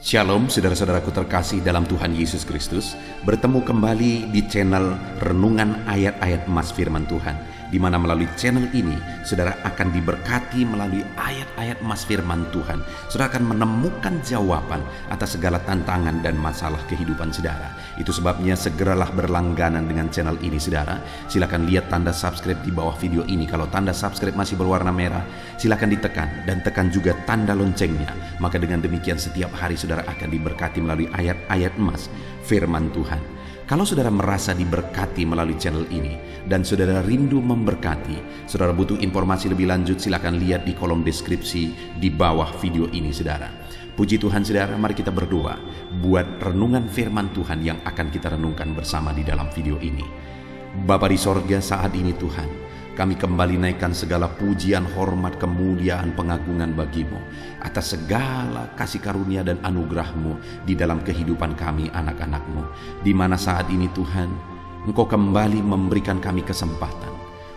Shalom saudara-saudaraku terkasih dalam Tuhan Yesus Kristus. Bertemu kembali di channel Renungan Ayat-Ayat Emas Firman Tuhan, di mana melalui channel ini saudara akan diberkati melalui ayat-ayat emas firman Tuhan. Saudara akan menemukan jawaban atas segala tantangan dan masalah kehidupan saudara. Itu sebabnya segeralah berlangganan dengan channel ini saudara. Silakan lihat tanda subscribe di bawah video ini. Kalau tanda subscribe masih berwarna merah, silakan ditekan dan tekan juga tanda loncengnya. Maka dengan demikian setiap hari saudara akan diberkati melalui ayat-ayat emas firman Tuhan. Kalau saudara merasa diberkati melalui channel ini dan saudara rindu memberkati, saudara butuh informasi lebih lanjut, silakan lihat di kolom deskripsi di bawah video ini saudara. Puji Tuhan saudara, mari kita berdoa buat renungan firman Tuhan yang akan kita renungkan bersama di dalam video ini. Bapa di sorga, saat ini Tuhan, kami kembali naikkan segala pujian, hormat, kemuliaan, pengagungan bagimu atas segala kasih karunia dan anugerah-Mu di dalam kehidupan kami anak-anak-Mu. Di mana saat ini Tuhan, Engkau kembali memberikan kami kesempatan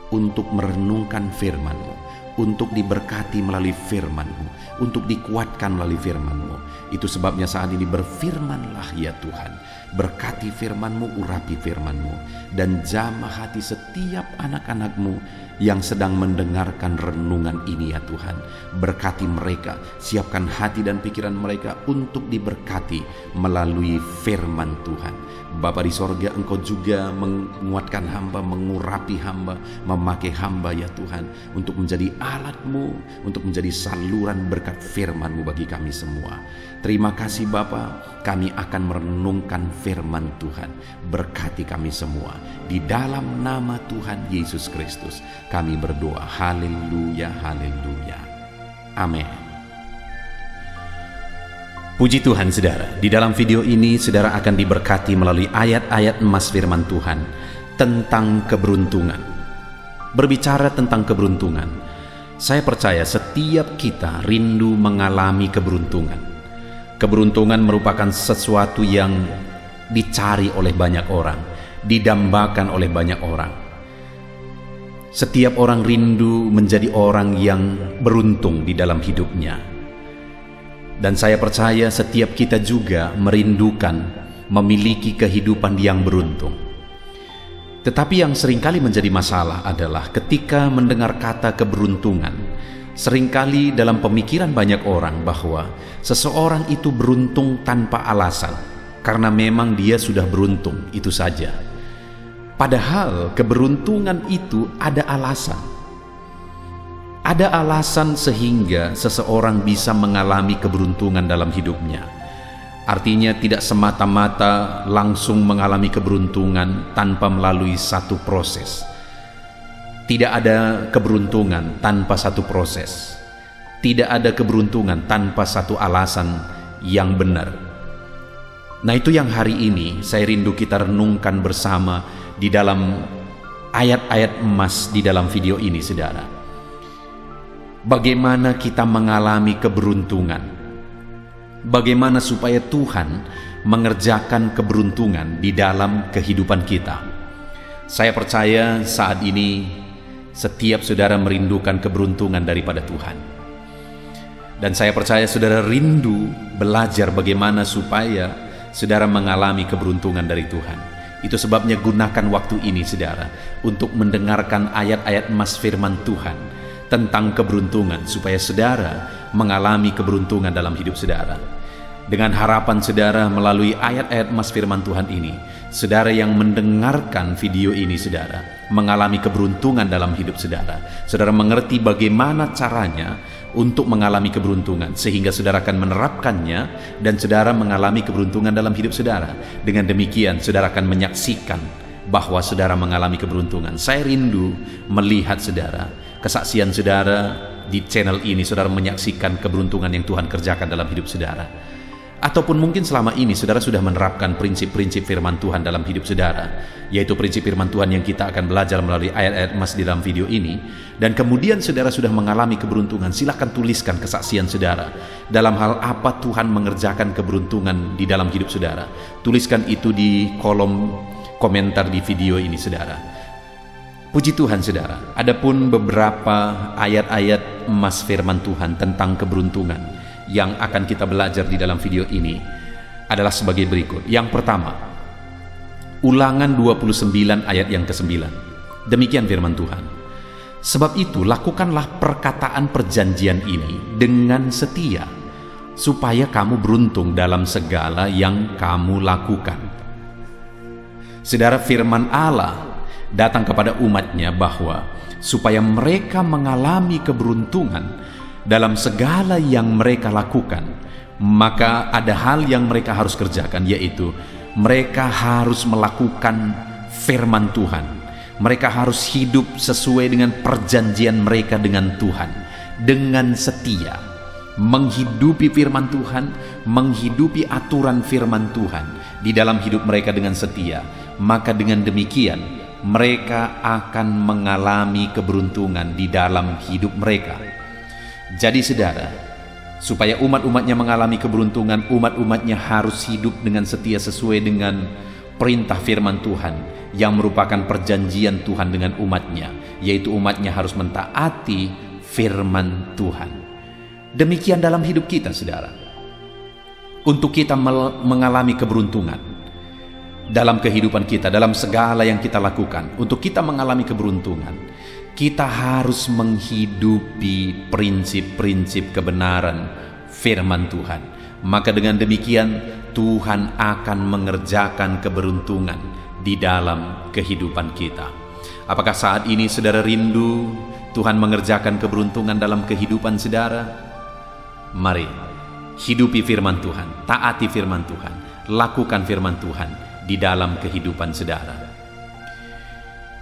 untuk merenungkan firman-Mu, untuk diberkati melalui firman-Mu, untuk dikuatkan melalui firman-Mu. Itu sebabnya saat ini berfirmanlah ya Tuhan. Berkati firman-Mu, urapi firman-Mu, dan jamah hati setiap anak-anak-Mu yang sedang mendengarkan renungan ini ya Tuhan. Berkati mereka, siapkan hati dan pikiran mereka untuk diberkati melalui firman Tuhan. Bapa di sorga, Engkau juga menguatkan hamba, mengurapi hamba, memakai hamba ya Tuhan, untuk menjadi alat-Mu, untuk menjadi saluran berkat firman-Mu bagi kami semua. Terima kasih Bapa, kami akan merenungkan firman Tuhan. Berkati kami semua. Di dalam nama Tuhan Yesus Kristus kami berdoa. Haleluya, haleluya. Amin. Puji Tuhan saudara, di dalam video ini saudara akan diberkati melalui ayat-ayat emas firman Tuhan tentang keberuntungan. Berbicara tentang keberuntungan, saya percaya setiap kita rindu mengalami keberuntungan. Keberuntungan merupakan sesuatu yang dicari oleh banyak orang, didambakan oleh banyak orang. Setiap orang rindu menjadi orang yang beruntung di dalam hidupnya. Dan saya percaya setiap kita juga merindukan memiliki kehidupan yang beruntung. Tetapi yang seringkali menjadi masalah adalah ketika mendengar kata keberuntungan, seringkali dalam pemikiran banyak orang bahwa seseorang itu beruntung tanpa alasan, karena memang dia sudah beruntung, itu saja. Padahal keberuntungan itu ada alasan. Ada alasan sehingga seseorang bisa mengalami keberuntungan dalam hidupnya. Artinya tidak semata-mata langsung mengalami keberuntungan tanpa melalui satu proses. Tidak ada keberuntungan tanpa satu proses. Tidak ada keberuntungan tanpa satu alasan yang benar. Nah, itu yang hari ini saya rindu kita renungkan bersama di dalam ayat-ayat emas di dalam video ini saudara. Bagaimana kita mengalami keberuntungan? Bagaimana supaya Tuhan mengerjakan keberuntungan di dalam kehidupan kita? Saya percaya saat ini setiap saudara merindukan keberuntungan daripada Tuhan. Dan saya percaya saudara rindu belajar bagaimana supaya saudara mengalami keberuntungan dari Tuhan. Itu sebabnya gunakan waktu ini saudara untuk mendengarkan ayat-ayat emas firman Tuhan tentang keberuntungan, supaya saudara mengalami keberuntungan dalam hidup saudara. Dengan harapan saudara melalui ayat-ayat emas firman Tuhan ini, saudara yang mendengarkan video ini saudara mengalami keberuntungan dalam hidup saudara. Saudara mengerti bagaimana caranya untuk mengalami keberuntungan, sehingga saudara akan menerapkannya dan saudara mengalami keberuntungan dalam hidup saudara. Dengan demikian saudara akan menyaksikan bahwa saudara mengalami keberuntungan. Saya rindu melihat saudara, kesaksian saudara di channel ini, saudara menyaksikan keberuntungan yang Tuhan kerjakan dalam hidup saudara. Ataupun mungkin selama ini saudara sudah menerapkan prinsip-prinsip firman Tuhan dalam hidup saudara, yaitu prinsip firman Tuhan yang kita akan belajar melalui ayat-ayat emas di dalam video ini. Dan kemudian saudara sudah mengalami keberuntungan, silakan tuliskan kesaksian saudara. Dalam hal apa Tuhan mengerjakan keberuntungan di dalam hidup saudara? Tuliskan itu di kolom komentar di video ini saudara. Puji Tuhan saudara, adapun beberapa ayat-ayat emas firman Tuhan tentang keberuntungan yang akan kita belajar di dalam video ini adalah sebagai berikut. Yang pertama, Ulangan 29 ayat yang ke-9. Demikian firman Tuhan. Sebab itu lakukanlah perkataan perjanjian ini dengan setia, supaya kamu beruntung dalam segala yang kamu lakukan. Saudara, firman Allah datang kepada umatnya bahwa supaya mereka mengalami keberuntungan dalam segala yang mereka lakukan, maka ada hal yang mereka harus kerjakan, yaitu mereka harus melakukan firman Tuhan. Mereka harus hidup sesuai dengan perjanjian mereka dengan Tuhan, dengan setia, menghidupi firman Tuhan, menghidupi aturan firman Tuhan di dalam hidup mereka dengan setia. Maka dengan demikian mereka akan mengalami keberuntungan di dalam hidup mereka. Jadi saudara, supaya umat-umatnya mengalami keberuntungan, umat-umatnya harus hidup dengan setia sesuai dengan perintah firman Tuhan yang merupakan perjanjian Tuhan dengan umatnya, yaitu umatnya harus mentaati firman Tuhan. Demikian dalam hidup kita, saudara. Untuk kita mengalami keberuntungan dalam kehidupan kita, dalam segala yang kita lakukan, untuk kita mengalami keberuntungan, kita harus menghidupi prinsip-prinsip kebenaran firman Tuhan. Maka dengan demikian Tuhan akan mengerjakan keberuntungan di dalam kehidupan kita. Apakah saat ini saudara rindu Tuhan mengerjakan keberuntungan dalam kehidupan saudara? Mari hidupi firman Tuhan, taati firman Tuhan, lakukan firman Tuhan di dalam kehidupan saudara.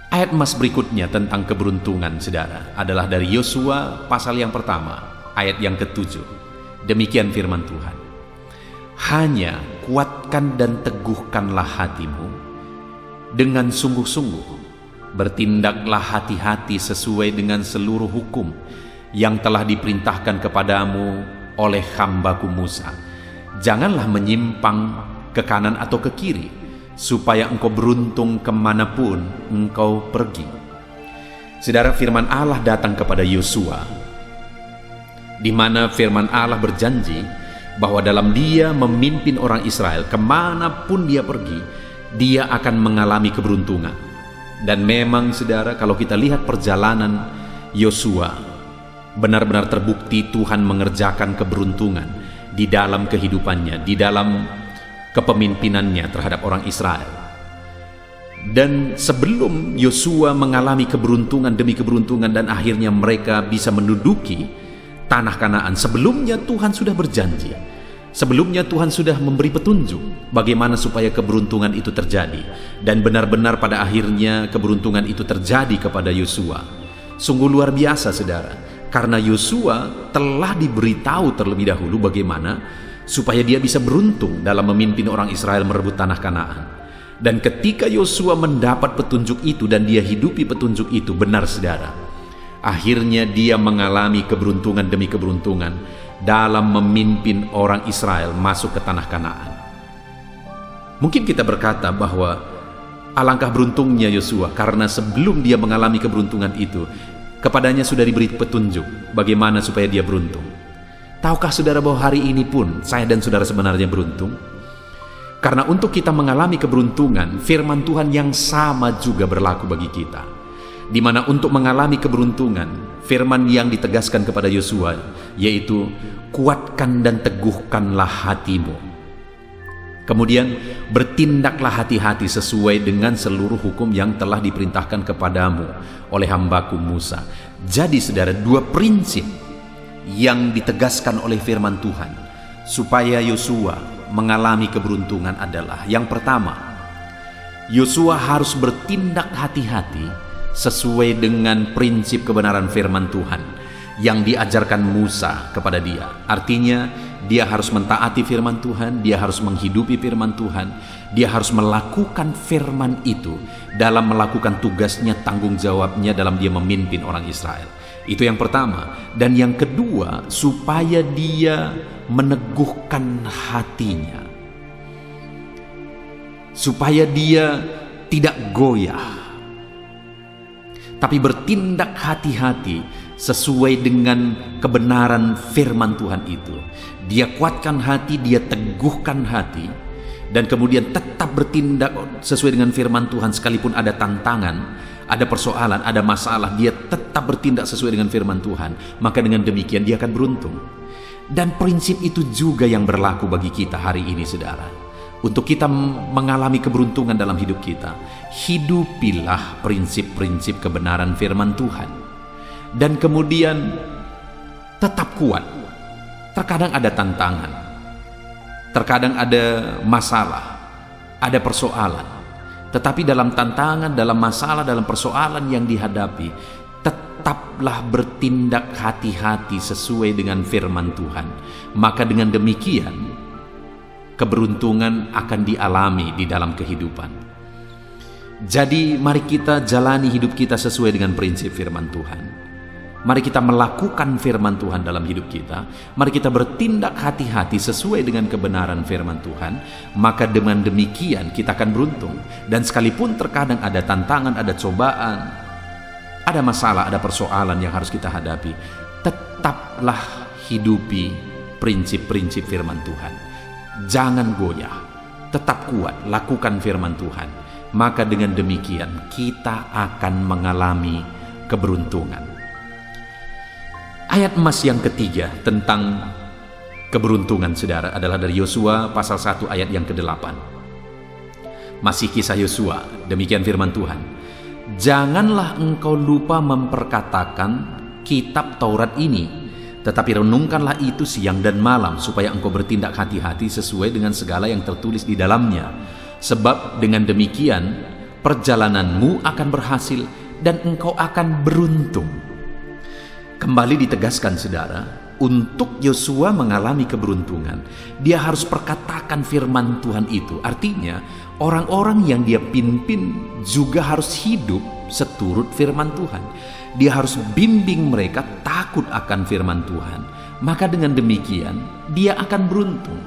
Ayat emas berikutnya tentang keberuntungan saudara adalah dari Yosua pasal yang pertama ayat yang ke-7. Demikian firman Tuhan. Hanya kuatkan dan teguhkanlah hatimu dengan sungguh-sungguh. Bertindaklah hati-hati sesuai dengan seluruh hukum yang telah diperintahkan kepadamu oleh hambaku Musa. Janganlah menyimpang ke kanan atau ke kiri, supaya engkau beruntung kemanapun engkau pergi. Saudara, firman Allah datang kepada Yosua, di mana firman Allah berjanji bahwa dalam dia memimpin orang Israel, kemanapun dia pergi, dia akan mengalami keberuntungan. Dan memang saudara, kalau kita lihat perjalanan Yosua, benar-benar terbukti Tuhan mengerjakan keberuntungan di dalam kehidupannya, di dalam kepemimpinannya terhadap orang Israel. Dan sebelum Yosua mengalami keberuntungan demi keberuntungan dan akhirnya mereka bisa menduduki tanah Kanaan, sebelumnya Tuhan sudah berjanji, sebelumnya Tuhan sudah memberi petunjuk bagaimana supaya keberuntungan itu terjadi. Dan benar-benar pada akhirnya keberuntungan itu terjadi kepada Yosua. Sungguh luar biasa saudara, karena Yosua telah diberitahu terlebih dahulu bagaimana supaya dia bisa beruntung dalam memimpin orang Israel merebut tanah Kanaan. Dan ketika Yosua mendapat petunjuk itu dan dia hidupi petunjuk itu, benar saudara, akhirnya dia mengalami keberuntungan demi keberuntungan dalam memimpin orang Israel masuk ke tanah Kanaan. Mungkin kita berkata bahwa alangkah beruntungnya Yosua, karena sebelum dia mengalami keberuntungan itu, kepadanya sudah diberi petunjuk bagaimana supaya dia beruntung. Tahukah saudara bahwa hari ini pun saya dan saudara sebenarnya beruntung? Karena untuk kita mengalami keberuntungan, firman Tuhan yang sama juga berlaku bagi kita. Di mana untuk mengalami keberuntungan, firman yang ditegaskan kepada Yosua, yaitu kuatkan dan teguhkanlah hatimu. Kemudian bertindaklah hati-hati sesuai dengan seluruh hukum yang telah diperintahkan kepadamu oleh hambaku Musa. Jadi saudara, dua prinsip yang ditegaskan oleh firman Tuhan supaya Yosua mengalami keberuntungan adalah, yang pertama, Yosua harus bertindak hati-hati sesuai dengan prinsip kebenaran firman Tuhan yang diajarkan Musa kepada dia. Artinya dia harus mentaati firman Tuhan, dia harus menghidupi firman Tuhan, dia harus melakukan firman itu dalam melakukan tugasnya, tanggung jawabnya dalam dia memimpin orang Israel. Itu yang pertama. Dan yang kedua, supaya dia meneguhkan hatinya, supaya dia tidak goyah, tapi bertindak hati-hati sesuai dengan kebenaran firman Tuhan itu. Dia kuatkan hati, dia teguhkan hati, dan kemudian tetap bertindak sesuai dengan firman Tuhan sekalipun ada tantangan, ada persoalan, ada masalah, dia tetap bertindak sesuai dengan firman Tuhan. Maka dengan demikian dia akan beruntung. Dan prinsip itu juga yang berlaku bagi kita hari ini, saudara. Untuk kita mengalami keberuntungan dalam hidup kita, hidupilah prinsip-prinsip kebenaran firman Tuhan. Dan kemudian tetap kuat. Terkadang ada tantangan, terkadang ada masalah, ada persoalan. Tetapi dalam tantangan, dalam masalah, dalam persoalan yang dihadapi, tetaplah bertindak hati-hati sesuai dengan firman Tuhan. Maka dengan demikian, keberuntungan akan dialami di dalam kehidupan. Jadi mari kita jalani hidup kita sesuai dengan prinsip firman Tuhan. Mari kita melakukan firman Tuhan dalam hidup kita. Mari kita bertindak hati-hati sesuai dengan kebenaran firman Tuhan. Maka dengan demikian kita akan beruntung. Dan sekalipun terkadang ada tantangan, ada cobaan, ada masalah, ada persoalan yang harus kita hadapi, tetaplah hidupi prinsip-prinsip firman Tuhan. Jangan goyah, tetap kuat, lakukan firman Tuhan. Maka dengan demikian kita akan mengalami keberuntungan. Ayat emas yang ketiga tentang keberuntungan, saudara, adalah dari Yosua pasal 1 ayat yang ke-8. Masih kisah Yosua, demikian firman Tuhan. Janganlah engkau lupa memperkatakan kitab Taurat ini, tetapi renungkanlah itu siang dan malam, supaya engkau bertindak hati-hati sesuai dengan segala yang tertulis di dalamnya. Sebab dengan demikian perjalananmu akan berhasil dan engkau akan beruntung. Kembali ditegaskan, saudara, untuk Yosua mengalami keberuntungan, dia harus perkatakan firman Tuhan itu. Artinya, orang-orang yang dia pimpin juga harus hidup seturut firman Tuhan. Dia harus bimbing mereka takut akan firman Tuhan. Maka dengan demikian, dia akan beruntung.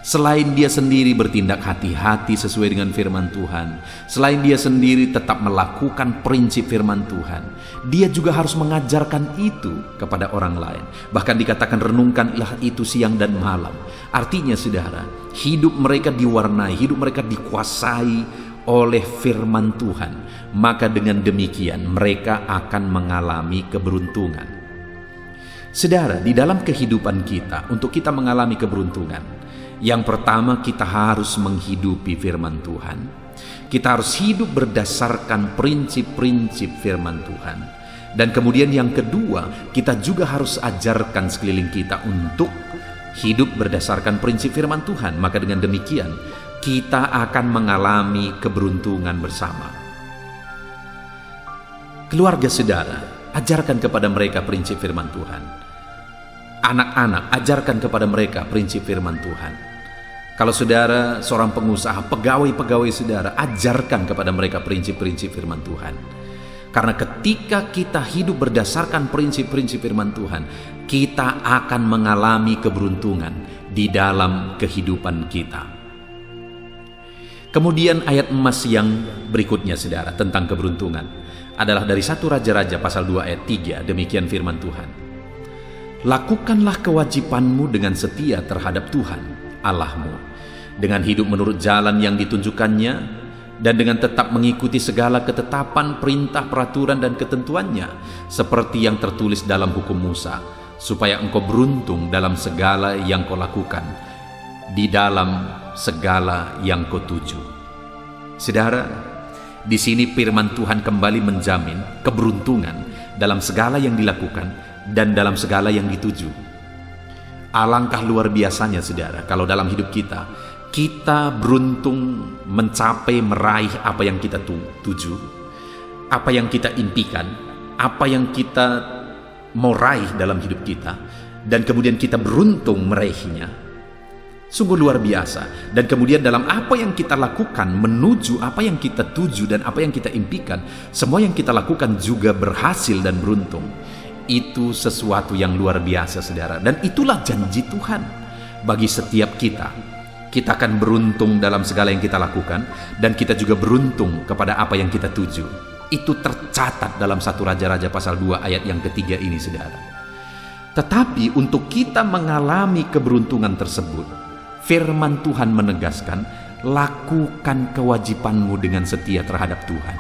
Selain dia sendiri bertindak hati-hati sesuai dengan firman Tuhan, selain dia sendiri tetap melakukan prinsip firman Tuhan, dia juga harus mengajarkan itu kepada orang lain. Bahkan dikatakan renungkanlah itu siang dan malam. Artinya, saudara, hidup mereka diwarnai, hidup mereka dikuasai oleh firman Tuhan. Maka dengan demikian mereka akan mengalami keberuntungan. Saudara, di dalam kehidupan kita, untuk kita mengalami keberuntungan, yang pertama, kita harus menghidupi firman Tuhan. Kita harus hidup berdasarkan prinsip-prinsip firman Tuhan. Dan kemudian yang kedua, kita juga harus ajarkan sekeliling kita untuk hidup berdasarkan prinsip firman Tuhan. Maka dengan demikian, kita akan mengalami keberuntungan bersama. Keluarga, saudara, ajarkan kepada mereka prinsip firman Tuhan. Anak-anak, ajarkan kepada mereka prinsip firman Tuhan. Kalau saudara seorang pengusaha, pegawai-pegawai saudara, ajarkan kepada mereka prinsip-prinsip firman Tuhan. Karena ketika kita hidup berdasarkan prinsip-prinsip firman Tuhan, kita akan mengalami keberuntungan di dalam kehidupan kita. Kemudian ayat emas yang berikutnya, saudara, tentang keberuntungan adalah dari 1 Raja-Raja pasal 2 ayat 3. Demikian firman Tuhan. Lakukanlah kewajibanmu dengan setia terhadap Tuhan Allahmu, dengan hidup menurut jalan yang ditunjukkannya, dan dengan tetap mengikuti segala ketetapan, perintah, peraturan, dan ketentuannya, seperti yang tertulis dalam hukum Musa, supaya engkau beruntung dalam segala yang kau lakukan, di dalam segala yang kau tuju. Saudara, di sini firman Tuhan kembali menjamin keberuntungan dalam segala yang dilakukan dan dalam segala yang dituju. Alangkah luar biasanya, saudara, kalau dalam hidup kita beruntung mencapai, meraih apa yang kita tuju, apa yang kita impikan, apa yang kita mau raih dalam hidup kita, dan kemudian kita beruntung meraihnya. Sungguh luar biasa. Dan kemudian dalam apa yang kita lakukan, menuju apa yang kita tuju dan apa yang kita impikan, semua yang kita lakukan juga berhasil dan beruntung. Itu sesuatu yang luar biasa, saudara. Dan itulah janji Tuhan bagi setiap kita. Kita akan beruntung dalam segala yang kita lakukan, dan kita juga beruntung kepada apa yang kita tuju. Itu tercatat dalam 1 Raja-Raja pasal 2 ayat yang ketiga ini, saudara. Tetapi untuk kita mengalami keberuntungan tersebut, firman Tuhan menegaskan, lakukan kewajibanmu dengan setia terhadap Tuhan.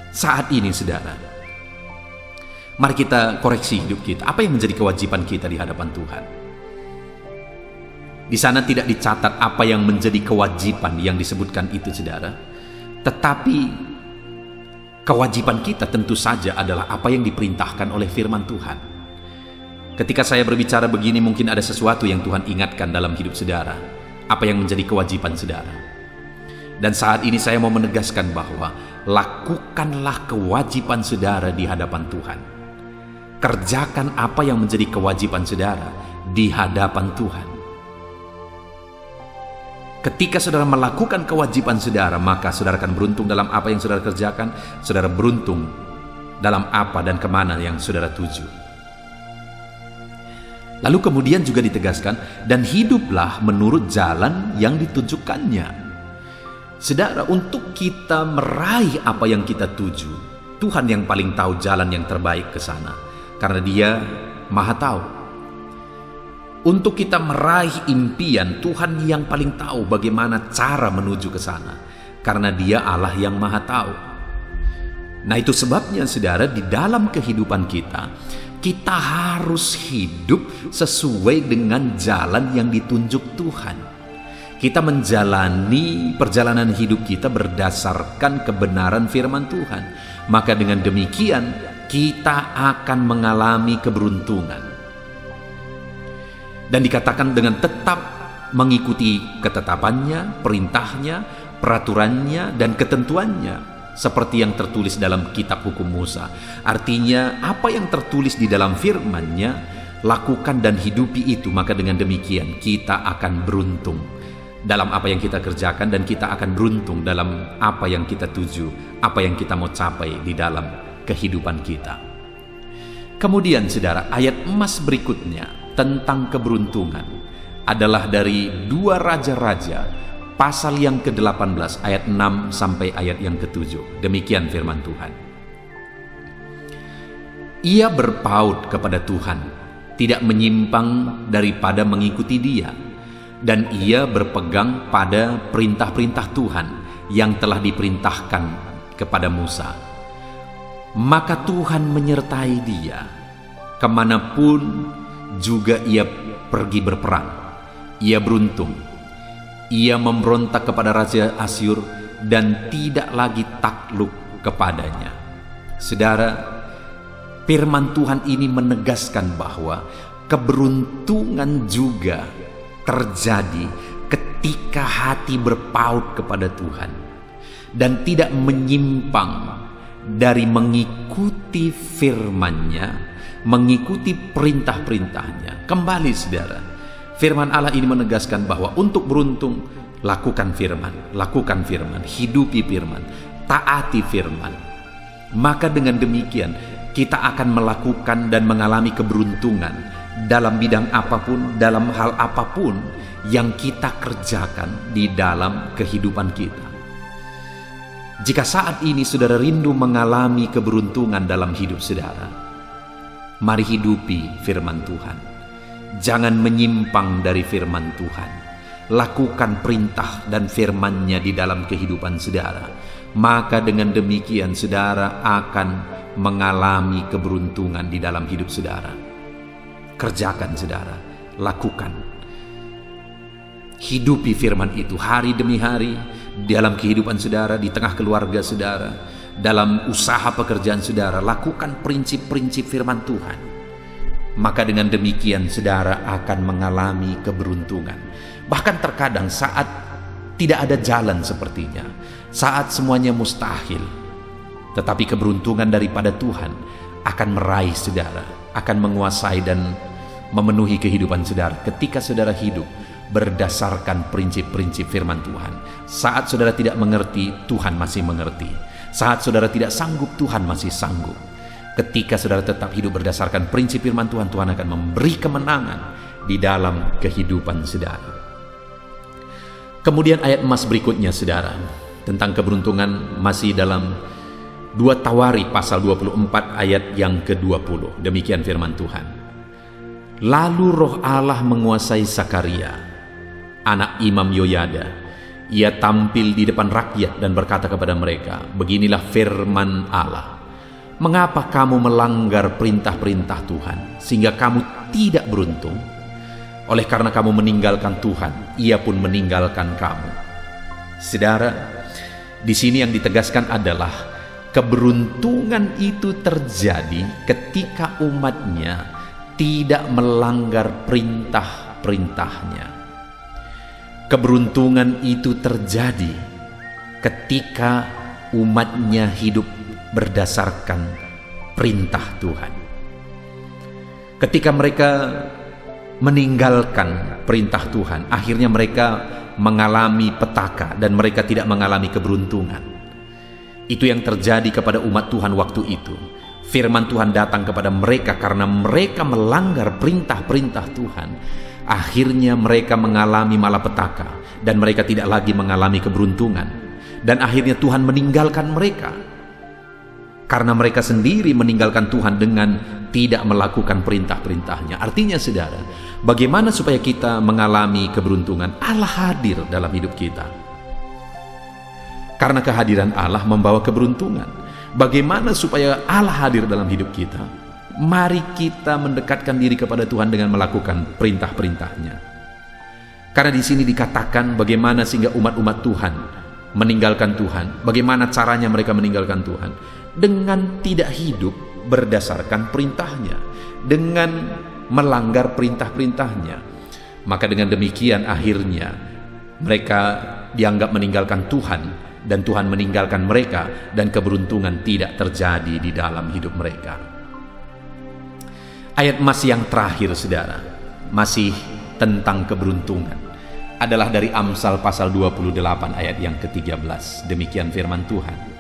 Saat ini, saudara, mari kita koreksi hidup kita. Apa yang menjadi kewajiban kita di hadapan Tuhan? Di sana tidak dicatat apa yang menjadi kewajiban yang disebutkan itu, saudara. Tetapi kewajiban kita tentu saja adalah apa yang diperintahkan oleh firman Tuhan. Ketika saya berbicara begini, mungkin ada sesuatu yang Tuhan ingatkan dalam hidup saudara. Apa yang menjadi kewajiban saudara. Dan saat ini saya mau menegaskan bahwa lakukanlah kewajiban saudara di hadapan Tuhan. Kerjakan apa yang menjadi kewajiban saudara di hadapan Tuhan. Ketika saudara melakukan kewajiban saudara, maka saudara akan beruntung dalam apa yang saudara kerjakan. Saudara beruntung dalam apa dan kemana yang saudara tuju. Lalu kemudian juga ditegaskan, dan hiduplah menurut jalan yang ditunjukkannya. Saudara, untuk kita meraih apa yang kita tuju, Tuhan yang paling tahu jalan yang terbaik ke sana, karena Dia Maha Tahu. Untuk kita meraih impian, Tuhan yang paling tahu bagaimana cara menuju ke sana, karena Dia Allah yang Maha Tahu. Nah, itu sebabnya saudara, di dalam kehidupan kita harus hidup sesuai dengan jalan yang ditunjuk Tuhan. Kita menjalani perjalanan hidup kita berdasarkan kebenaran firman Tuhan. Maka dengan demikian kita akan mengalami keberuntungan. Dan dikatakan dengan tetap mengikuti ketetapannya, perintahnya, peraturannya, dan ketentuannya, seperti yang tertulis dalam kitab hukum Musa. Artinya apa yang tertulis di dalam firman-Nya, lakukan dan hidupi itu, maka dengan demikian kita akan beruntung dalam apa yang kita kerjakan, dan kita akan beruntung dalam apa yang kita tuju, apa yang kita mau capai di dalam kehidupan kita. Kemudian saudara, ayat emas berikutnya tentang keberuntungan adalah dari 2 Raja-Raja pasal yang ke-18 ayat 6 sampai ayat yang ke-7. Demikian firman Tuhan. Ia berpaut kepada Tuhan, tidak menyimpang daripada mengikuti Dia, dan ia berpegang pada perintah-perintah Tuhan yang telah diperintahkan kepada Musa. Maka Tuhan menyertai dia kemanapun juga ia pergi berperang. Ia beruntung. Ia memberontak kepada Raja Asyur dan tidak lagi takluk kepadanya. Saudara, firman Tuhan ini menegaskan bahwa keberuntungan juga terjadi ketika hati berpaut kepada Tuhan dan tidak menyimpang dari mengikuti firman-Nya, mengikuti perintah-perintahnya. Kembali saudara, firman Allah ini menegaskan bahwa untuk beruntung, lakukan firman, hidupi firman, taati firman. Maka dengan demikian kita akan melakukan dan mengalami keberuntungan dalam bidang apapun, dalam hal apapun yang kita kerjakan di dalam kehidupan kita. Jika saat ini saudara rindu mengalami keberuntungan dalam hidup saudara, mari hidupi firman Tuhan. Jangan menyimpang dari firman Tuhan. Lakukan perintah dan firman-Nya di dalam kehidupan saudara. Maka dengan demikian saudara akan mengalami keberuntungan di dalam hidup saudara. Kerjakan saudara, lakukan. Hidupi firman itu hari demi hari dalam kehidupan saudara, di tengah keluarga saudara, dalam usaha pekerjaan saudara. Lakukan prinsip-prinsip firman Tuhan. Maka dengan demikian saudara akan mengalami keberuntungan. Bahkan terkadang saat tidak ada jalan sepertinya, saat semuanya mustahil, tetapi keberuntungan daripada Tuhan akan meraih saudara, akan menguasai dan memenuhi kehidupan saudara ketika saudara hidup berdasarkan prinsip-prinsip firman Tuhan. Saat saudara tidak mengerti, Tuhan masih mengerti. Saat saudara tidak sanggup, Tuhan masih sanggup. Ketika saudara tetap hidup berdasarkan prinsip firman Tuhan, Tuhan akan memberi kemenangan di dalam kehidupan saudara. Kemudian ayat emas berikutnya saudara, tentang keberuntungan, masih dalam 2 Tawarik pasal 24 ayat yang ke-20. Demikian firman Tuhan. Lalu roh Allah menguasai Zakaria, anak Imam Yoyada. Ia tampil di depan rakyat dan berkata kepada mereka, beginilah firman Allah. Mengapa kamu melanggar perintah-perintah Tuhan, sehingga kamu tidak beruntung? Oleh karena kamu meninggalkan Tuhan, Ia pun meninggalkan kamu. Saudara, di sini yang ditegaskan adalah keberuntungan itu terjadi ketika umatnya tidak melanggar perintah-perintahnya. Keberuntungan itu terjadi ketika umatnya hidup berdasarkan perintah Tuhan. Ketika mereka meninggalkan perintah Tuhan, akhirnya mereka mengalami petaka dan mereka tidak mengalami keberuntungan. Itu yang terjadi kepada umat Tuhan waktu itu. Firman Tuhan datang kepada mereka karena mereka melanggar perintah-perintah Tuhan. Akhirnya mereka mengalami malapetaka dan mereka tidak lagi mengalami keberuntungan. Dan akhirnya Tuhan meninggalkan mereka karena mereka sendiri meninggalkan Tuhan dengan tidak melakukan perintah-perintahnya. Artinya saudara, bagaimana supaya kita mengalami keberuntungan? Allah hadir dalam hidup kita. Karena kehadiran Allah membawa keberuntungan. Bagaimana supaya Allah hadir dalam hidup kita? Mari kita mendekatkan diri kepada Tuhan dengan melakukan perintah-perintahnya. Karena di sini dikatakan bagaimana sehingga umat-umat Tuhan meninggalkan Tuhan. Bagaimana caranya mereka meninggalkan Tuhan? Dengan tidak hidup berdasarkan perintahnya, dengan melanggar perintah-perintahnya. Maka dengan demikian akhirnya mereka dianggap meninggalkan Tuhan, dan Tuhan meninggalkan mereka, dan keberuntungan tidak terjadi di dalam hidup mereka. Ayat mas yang terakhir saudara, masih tentang keberuntungan, adalah dari Amsal pasal 28 ayat yang ke-13. Demikian firman Tuhan.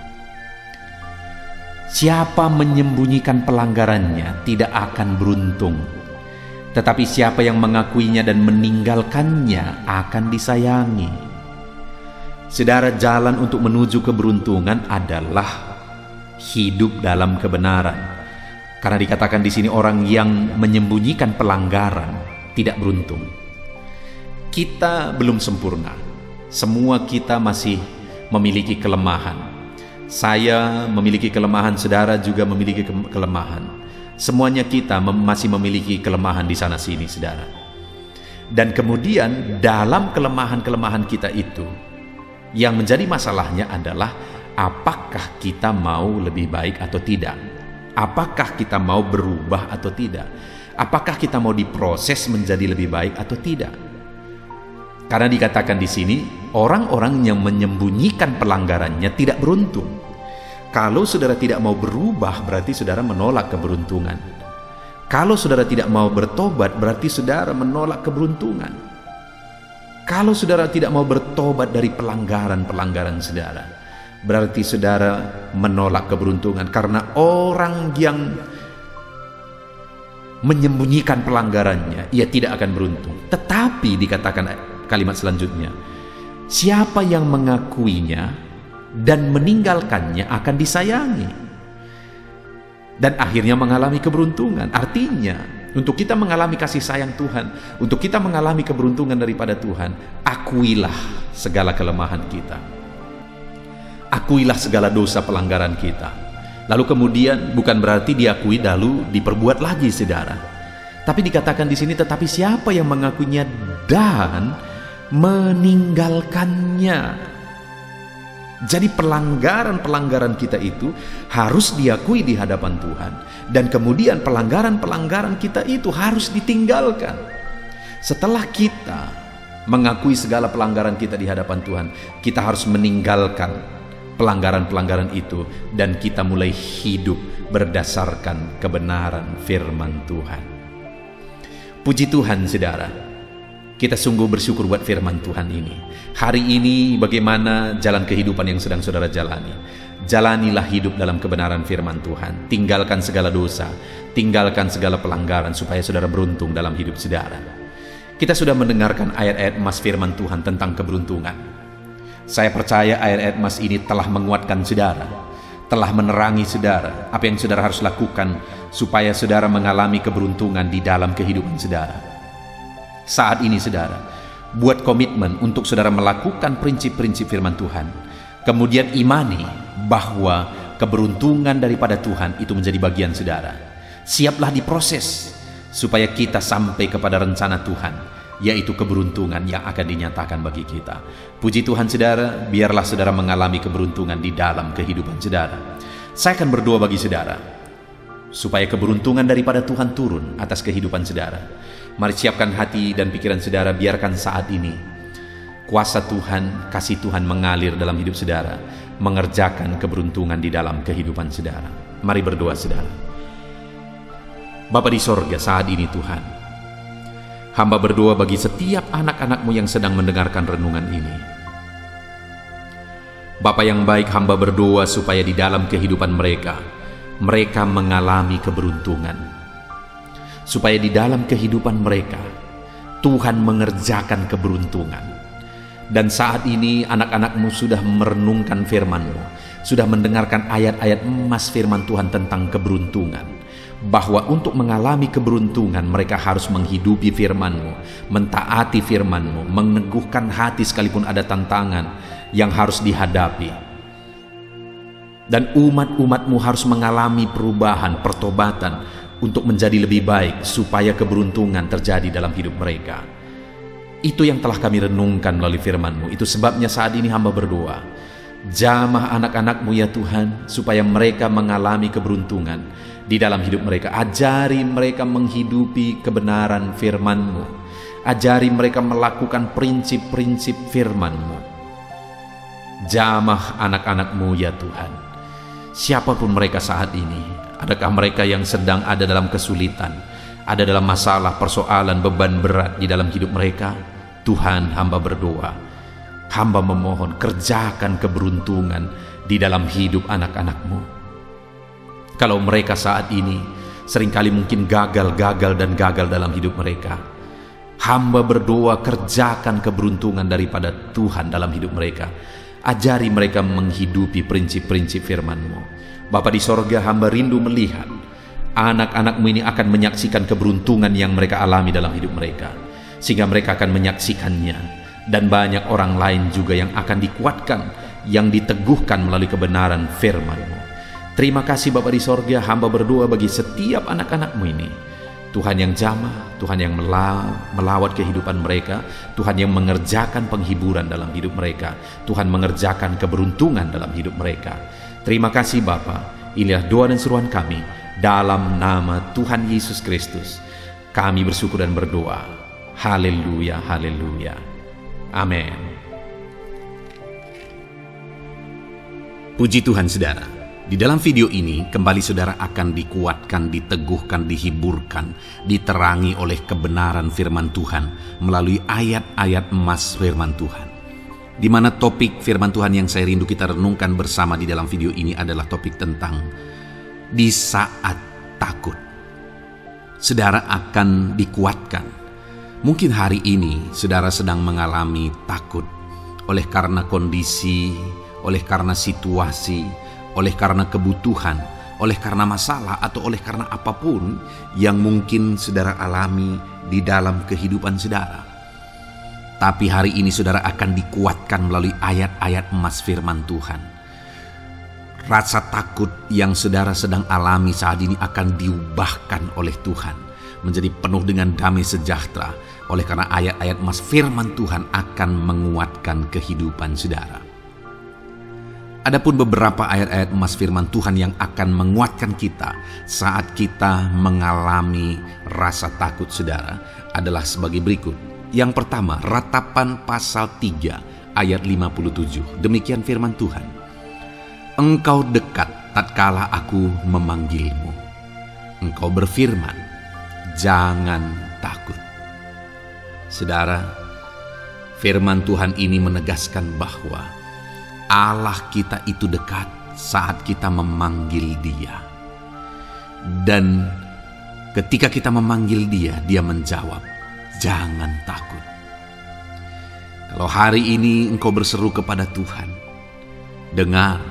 Siapa menyembunyikan pelanggarannya tidak akan beruntung, tetapi siapa yang mengakuinya dan meninggalkannya akan disayangi. Saudara, jalan untuk menuju keberuntungan adalah hidup dalam kebenaran. Karena dikatakan di sini orang yang menyembunyikan pelanggaran tidak beruntung. Kita belum sempurna. Semua kita masih memiliki kelemahan. Saya memiliki kelemahan, saudara juga memiliki kelemahan. Semuanya kita masih memiliki kelemahan di sana sini, saudara. Dan kemudian dalam kelemahan-kelemahan kita itu, yang menjadi masalahnya adalah apakah kita mau lebih baik atau tidak? Apakah kita mau berubah atau tidak? Apakah kita mau diproses menjadi lebih baik atau tidak? Karena dikatakan di sini, orang-orang yang menyembunyikan pelanggarannya tidak beruntung. Kalau saudara tidak mau berubah, berarti saudara menolak keberuntungan. Kalau saudara tidak mau bertobat, berarti saudara menolak keberuntungan. Kalau saudara tidak mau bertobat dari pelanggaran-pelanggaran saudara, berarti saudara menolak keberuntungan. Karena orang yang menyembunyikan pelanggarannya, ia tidak akan beruntung. Tetapi dikatakan kalimat selanjutnya, siapa yang mengakuinya dan meninggalkannya akan disayangi, dan akhirnya mengalami keberuntungan. Artinya, untuk kita mengalami kasih sayang Tuhan, untuk kita mengalami keberuntungan daripada Tuhan, akuilah segala kelemahan kita. Akuilah segala dosa pelanggaran kita. Lalu kemudian bukan berarti diakui lalu diperbuat lagi, saudara. Tapi dikatakan di sini, tetapi siapa yang mengakuinya dan meninggalkannya. Jadi pelanggaran-pelanggaran kita itu harus diakui di hadapan Tuhan. Dan kemudian pelanggaran-pelanggaran kita itu harus ditinggalkan. Setelah kita mengakui segala pelanggaran kita di hadapan Tuhan, kita harus meninggalkan pelanggaran-pelanggaran itu. Dan kita mulai hidup berdasarkan kebenaran firman Tuhan. Puji Tuhan, saudara. Kita sungguh bersyukur buat firman Tuhan ini. Hari ini bagaimana jalan kehidupan yang sedang saudara jalani? Jalanilah hidup dalam kebenaran firman Tuhan. Tinggalkan segala dosa, tinggalkan segala pelanggaran supaya saudara beruntung dalam hidup saudara. Kita sudah mendengarkan ayat-ayat emas firman Tuhan tentang keberuntungan. Saya percaya ayat-ayat emas ini telah menguatkan saudara, telah menerangi saudara apa yang saudara harus lakukan supaya saudara mengalami keberuntungan di dalam kehidupan saudara. Saat ini saudara, buat komitmen untuk saudara melakukan prinsip-prinsip firman Tuhan. Kemudian imani bahwa keberuntungan daripada Tuhan itu menjadi bagian saudara. Siaplah diproses supaya kita sampai kepada rencana Tuhan, yaitu keberuntungan yang akan dinyatakan bagi kita. Puji Tuhan saudara, biarlah saudara mengalami keberuntungan di dalam kehidupan saudara. Saya akan berdoa bagi saudara supaya keberuntungan daripada Tuhan turun atas kehidupan saudara. Mari siapkan hati dan pikiran saudara, biarkan saat ini kuasa Tuhan, kasih Tuhan mengalir dalam hidup saudara, mengerjakan keberuntungan di dalam kehidupan saudara. Mari berdoa saudara. Bapa di sorga, saat ini Tuhan, hamba berdoa bagi setiap anak-anak-Mu yang sedang mendengarkan renungan ini. Bapa yang baik, hamba berdoa supaya di dalam kehidupan mereka mengalami keberuntungan. Supaya di dalam kehidupan mereka, Tuhan mengerjakan keberuntungan. Dan saat ini anak-anak-Mu sudah merenungkan firman-Mu, sudah mendengarkan ayat-ayat emas firman Tuhan tentang keberuntungan. Bahwa untuk mengalami keberuntungan mereka harus menghidupi firman-Mu, mentaati firman-Mu, meneguhkan hati sekalipun ada tantangan yang harus dihadapi. Dan umat-umat-Mu harus mengalami perubahan, pertobatan untuk menjadi lebih baik supaya keberuntungan terjadi dalam hidup mereka. Itu yang telah kami renungkan melalui firman-Mu. Itu sebabnya saat ini hamba berdoa, jamah anak-anak-Mu ya Tuhan, supaya mereka mengalami keberuntungan di dalam hidup mereka. Ajari mereka menghidupi kebenaran firman-Mu. Ajari mereka melakukan prinsip-prinsip firman-Mu. Jamah anak-anak-Mu ya Tuhan, siapapun mereka saat ini. Adakah mereka yang sedang ada dalam kesulitan, ada dalam masalah, persoalan, beban berat di dalam hidup mereka? Tuhan, hamba berdoa, hamba memohon, kerjakan keberuntungan di dalam hidup anak-anak-Mu. Kalau mereka saat ini seringkali mungkin gagal dalam hidup mereka, hamba berdoa, kerjakan keberuntungan daripada Tuhan dalam hidup mereka. Ajari mereka menghidupi prinsip-prinsip firman-Mu. Bapa di sorga, hamba rindu melihat anak-anak-Mu ini akan menyaksikan keberuntungan yang mereka alami dalam hidup mereka, sehingga mereka akan menyaksikannya, dan banyak orang lain juga yang akan dikuatkan, yang diteguhkan melalui kebenaran firman-Mu. Terima kasih Bapa di sorga, hamba berdoa bagi setiap anak-anak-Mu ini. Tuhan yang jamah, Tuhan yang melawat kehidupan mereka, Tuhan yang mengerjakan penghiburan dalam hidup mereka, Tuhan mengerjakan keberuntungan dalam hidup mereka. Terima kasih Bapa. Inilah doa dan seruan kami dalam nama Tuhan Yesus Kristus. Kami bersyukur dan berdoa. Haleluya, haleluya. Amin. Puji Tuhan saudara. Di dalam video ini kembali saudara akan dikuatkan, diteguhkan, dihiburkan, diterangi oleh kebenaran firman Tuhan melalui ayat-ayat emas firman Tuhan. Di mana topik firman Tuhan yang saya rindu kita renungkan bersama di dalam video ini adalah topik tentang di saat takut. Saudara akan dikuatkan. Mungkin hari ini saudara sedang mengalami takut oleh karena kondisi, oleh karena situasi, oleh karena kebutuhan, oleh karena masalah, atau oleh karena apapun yang mungkin saudara alami di dalam kehidupan saudara. Tapi hari ini saudara akan dikuatkan melalui ayat-ayat emas firman Tuhan. Rasa takut yang saudara sedang alami saat ini akan diubahkan oleh Tuhan menjadi penuh dengan damai sejahtera, oleh karena ayat-ayat emas firman Tuhan akan menguatkan kehidupan saudara. Adapun beberapa ayat-ayat emas firman Tuhan yang akan menguatkan kita saat kita mengalami rasa takut saudara adalah sebagai berikut. Yang pertama, Ratapan pasal 3 ayat 57. Demikian firman Tuhan. Engkau dekat tatkala aku memanggilmu. Engkau berfirman, jangan takut. Saudara, firman Tuhan ini menegaskan bahwa Allah kita itu dekat saat kita memanggil Dia. Dan ketika kita memanggil Dia, Dia menjawab, jangan takut. Kalau hari ini engkau berseru kepada Tuhan, dengar,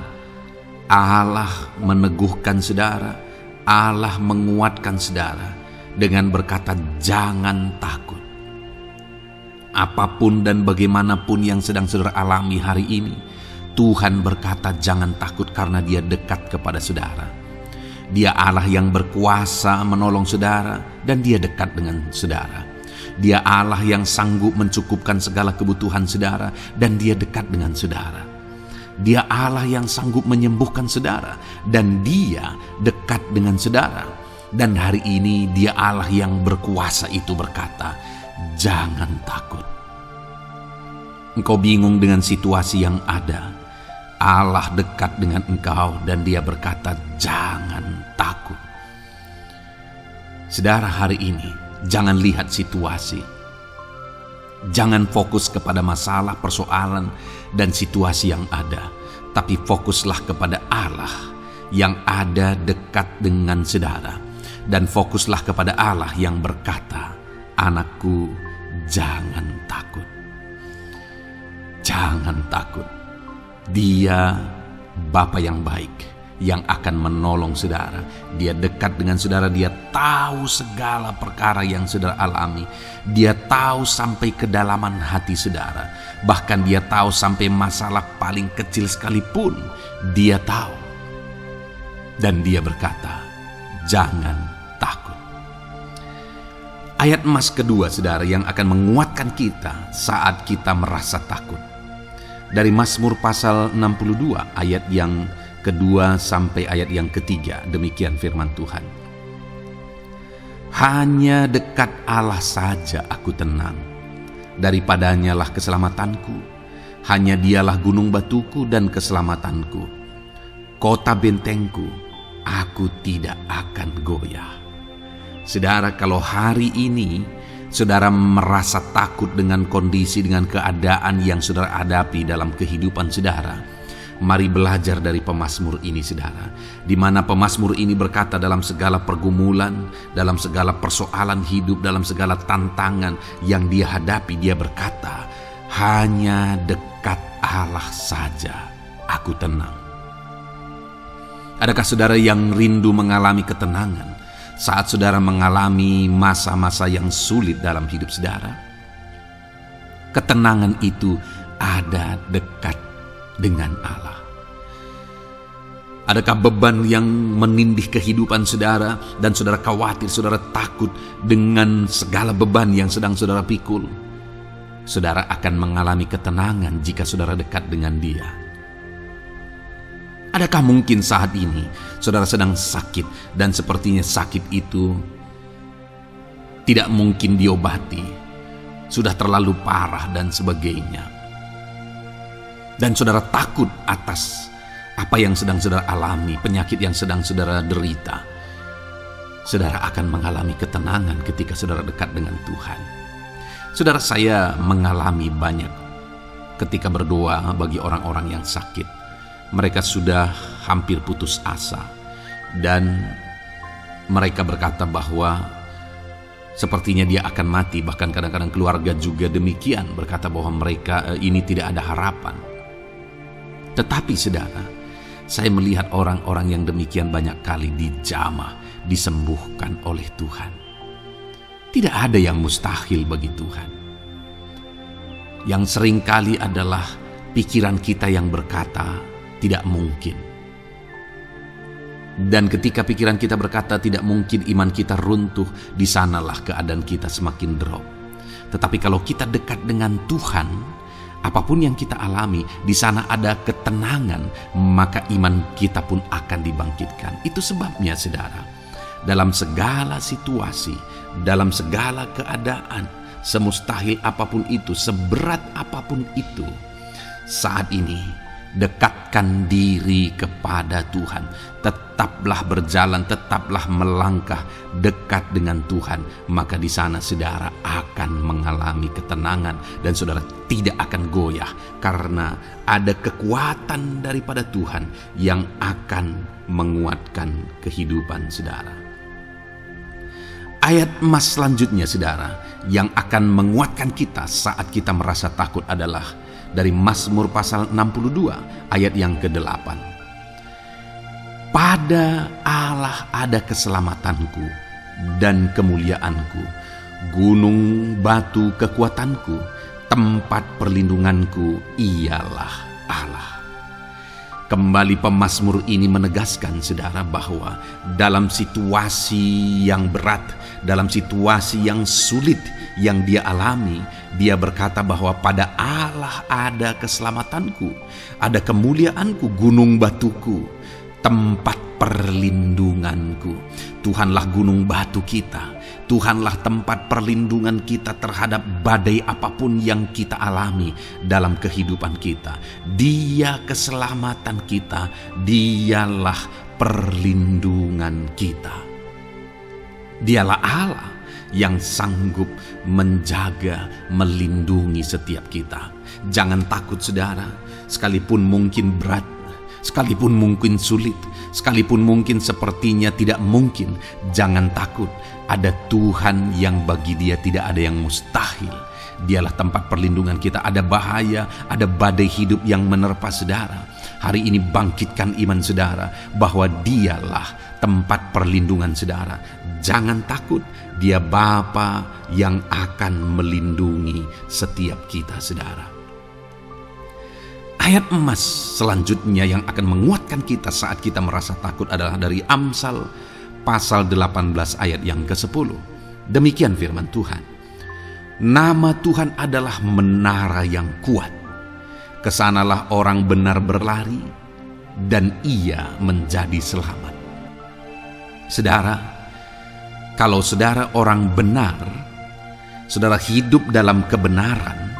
Allah meneguhkan saudara, Allah menguatkan saudara dengan berkata, jangan takut. Apapun dan bagaimanapun yang sedang saudara alami hari ini, Tuhan berkata jangan takut karena Dia dekat kepada saudara. Dia Allah yang berkuasa menolong saudara dan Dia dekat dengan saudara. Dia Allah yang sanggup mencukupkan segala kebutuhan saudara dan Dia dekat dengan saudara. Dia Allah yang sanggup menyembuhkan saudara dan Dia dekat dengan saudara. Dan hari ini Dia Allah yang berkuasa itu berkata, jangan takut. Engkau bingung dengan situasi yang ada. Allah dekat dengan engkau dan Dia berkata, jangan takut. Saudara, hari ini jangan lihat situasi. Jangan fokus kepada masalah, persoalan, dan situasi yang ada. Tapi fokuslah kepada Allah yang ada dekat dengan saudara. Dan fokuslah kepada Allah yang berkata, anakku, jangan takut. Jangan takut. Dia Bapa yang baik yang akan menolong saudara. Dia dekat dengan saudara. Dia tahu segala perkara yang saudara alami. Dia tahu sampai kedalaman hati saudara. Bahkan Dia tahu sampai masalah paling kecil sekalipun Dia tahu. Dan Dia berkata, jangan takut. Ayat emas kedua, saudara, yang akan menguatkan kita saat kita merasa takut. Dari Mazmur pasal 62 ayat yang kedua sampai ayat yang ketiga, demikian firman Tuhan. Hanya dekat Allah saja aku tenang, daripadanya lah keselamatanku. Hanya Dialah gunung batuku dan keselamatanku, kota bentengku, aku tidak akan goyah. Saudara, kalau hari ini saudara merasa takut dengan kondisi, dengan keadaan yang saudara hadapi dalam kehidupan saudara, mari belajar dari pemazmur ini, saudara. Di mana pemazmur ini berkata dalam segala pergumulan, dalam segala persoalan hidup, dalam segala tantangan yang dia hadapi, dia berkata, hanya dekat Allah saja aku tenang. Adakah saudara yang rindu mengalami ketenangan saat saudara mengalami masa-masa yang sulit dalam hidup saudara? Ketenangan itu ada dekat dengan Allah. Adakah beban yang menindih kehidupan saudara dan saudara khawatir, saudara takut dengan segala beban yang sedang saudara pikul? Saudara akan mengalami ketenangan jika saudara dekat dengan Dia. Adakah mungkin saat ini saudara sedang sakit dan sepertinya sakit itu tidak mungkin diobati, sudah terlalu parah dan sebagainya, dan saudara takut atas apa yang sedang saudara alami, penyakit yang sedang saudara derita? Saudara akan mengalami ketenangan ketika saudara dekat dengan Tuhan. Saudara, saya mengalami banyak ketika berdoa bagi orang-orang yang sakit. Mereka sudah hampir putus asa dan mereka berkata bahwa sepertinya dia akan mati. Bahkan kadang-kadang keluarga juga demikian, berkata bahwa mereka ini tidak ada harapan. Tetapi saudara, saya melihat orang-orang yang demikian banyak kali dijamah, disembuhkan oleh Tuhan. Tidak ada yang mustahil bagi Tuhan. Yang seringkali adalah pikiran kita yang berkata tidak mungkin. Dan ketika pikiran kita berkata tidak mungkin, iman kita runtuh, di sanalah keadaan kita semakin drop. Tetapi kalau kita dekat dengan Tuhan, apapun yang kita alami, di sana ada ketenangan, maka iman kita pun akan dibangkitkan. Itu sebabnya saudara, dalam segala situasi, dalam segala keadaan, semustahil apapun itu, seberat apapun itu, saat ini dekatkan diri kepada Tuhan. Tetaplah berjalan, tetaplah melangkah dekat dengan Tuhan. Maka di sana saudara akan mengalami ketenangan dan saudara tidak akan goyah, karena ada kekuatan daripada Tuhan yang akan menguatkan kehidupan saudara. Ayat emas selanjutnya saudara yang akan menguatkan kita saat kita merasa takut adalah dari Mazmur pasal 62 ayat yang ke-8. Pada Allah ada keselamatanku dan kemuliaanku, gunung batu kekuatanku, tempat perlindunganku ialah Allah. Kembali pemazmur ini menegaskan, saudara, bahwa dalam situasi yang berat, dalam situasi yang sulit yang dia alami, dia berkata bahwa pada Allah ada keselamatanku, ada kemuliaanku, gunung batuku, tempat perlindunganku. Tuhanlah gunung batu kita, Tuhanlah tempat perlindungan kita terhadap badai apapun yang kita alami dalam kehidupan kita. Dia keselamatan kita, dialah perlindungan kita. Dialah Allah yang sanggup menjaga, melindungi setiap kita. Jangan takut, saudara, sekalipun mungkin berat, sekalipun mungkin sulit, sekalipun mungkin sepertinya tidak mungkin, jangan takut. Ada Tuhan yang bagi dia tidak ada yang mustahil. Dialah tempat perlindungan kita. Ada bahaya, ada badai hidup yang menerpa saudara. Hari ini bangkitkan iman saudara bahwa dialah tempat perlindungan saudara. Jangan takut, dia Bapa yang akan melindungi setiap kita, saudara. Ayat emas selanjutnya yang akan menguatkan kita saat kita merasa takut adalah dari Amsal pasal 18 ayat yang ke-10. Demikian firman Tuhan. Nama Tuhan adalah menara yang kuat. Kesanalah orang benar berlari dan ia menjadi selamat. Saudara, kalau saudara orang benar, saudara hidup dalam kebenaran,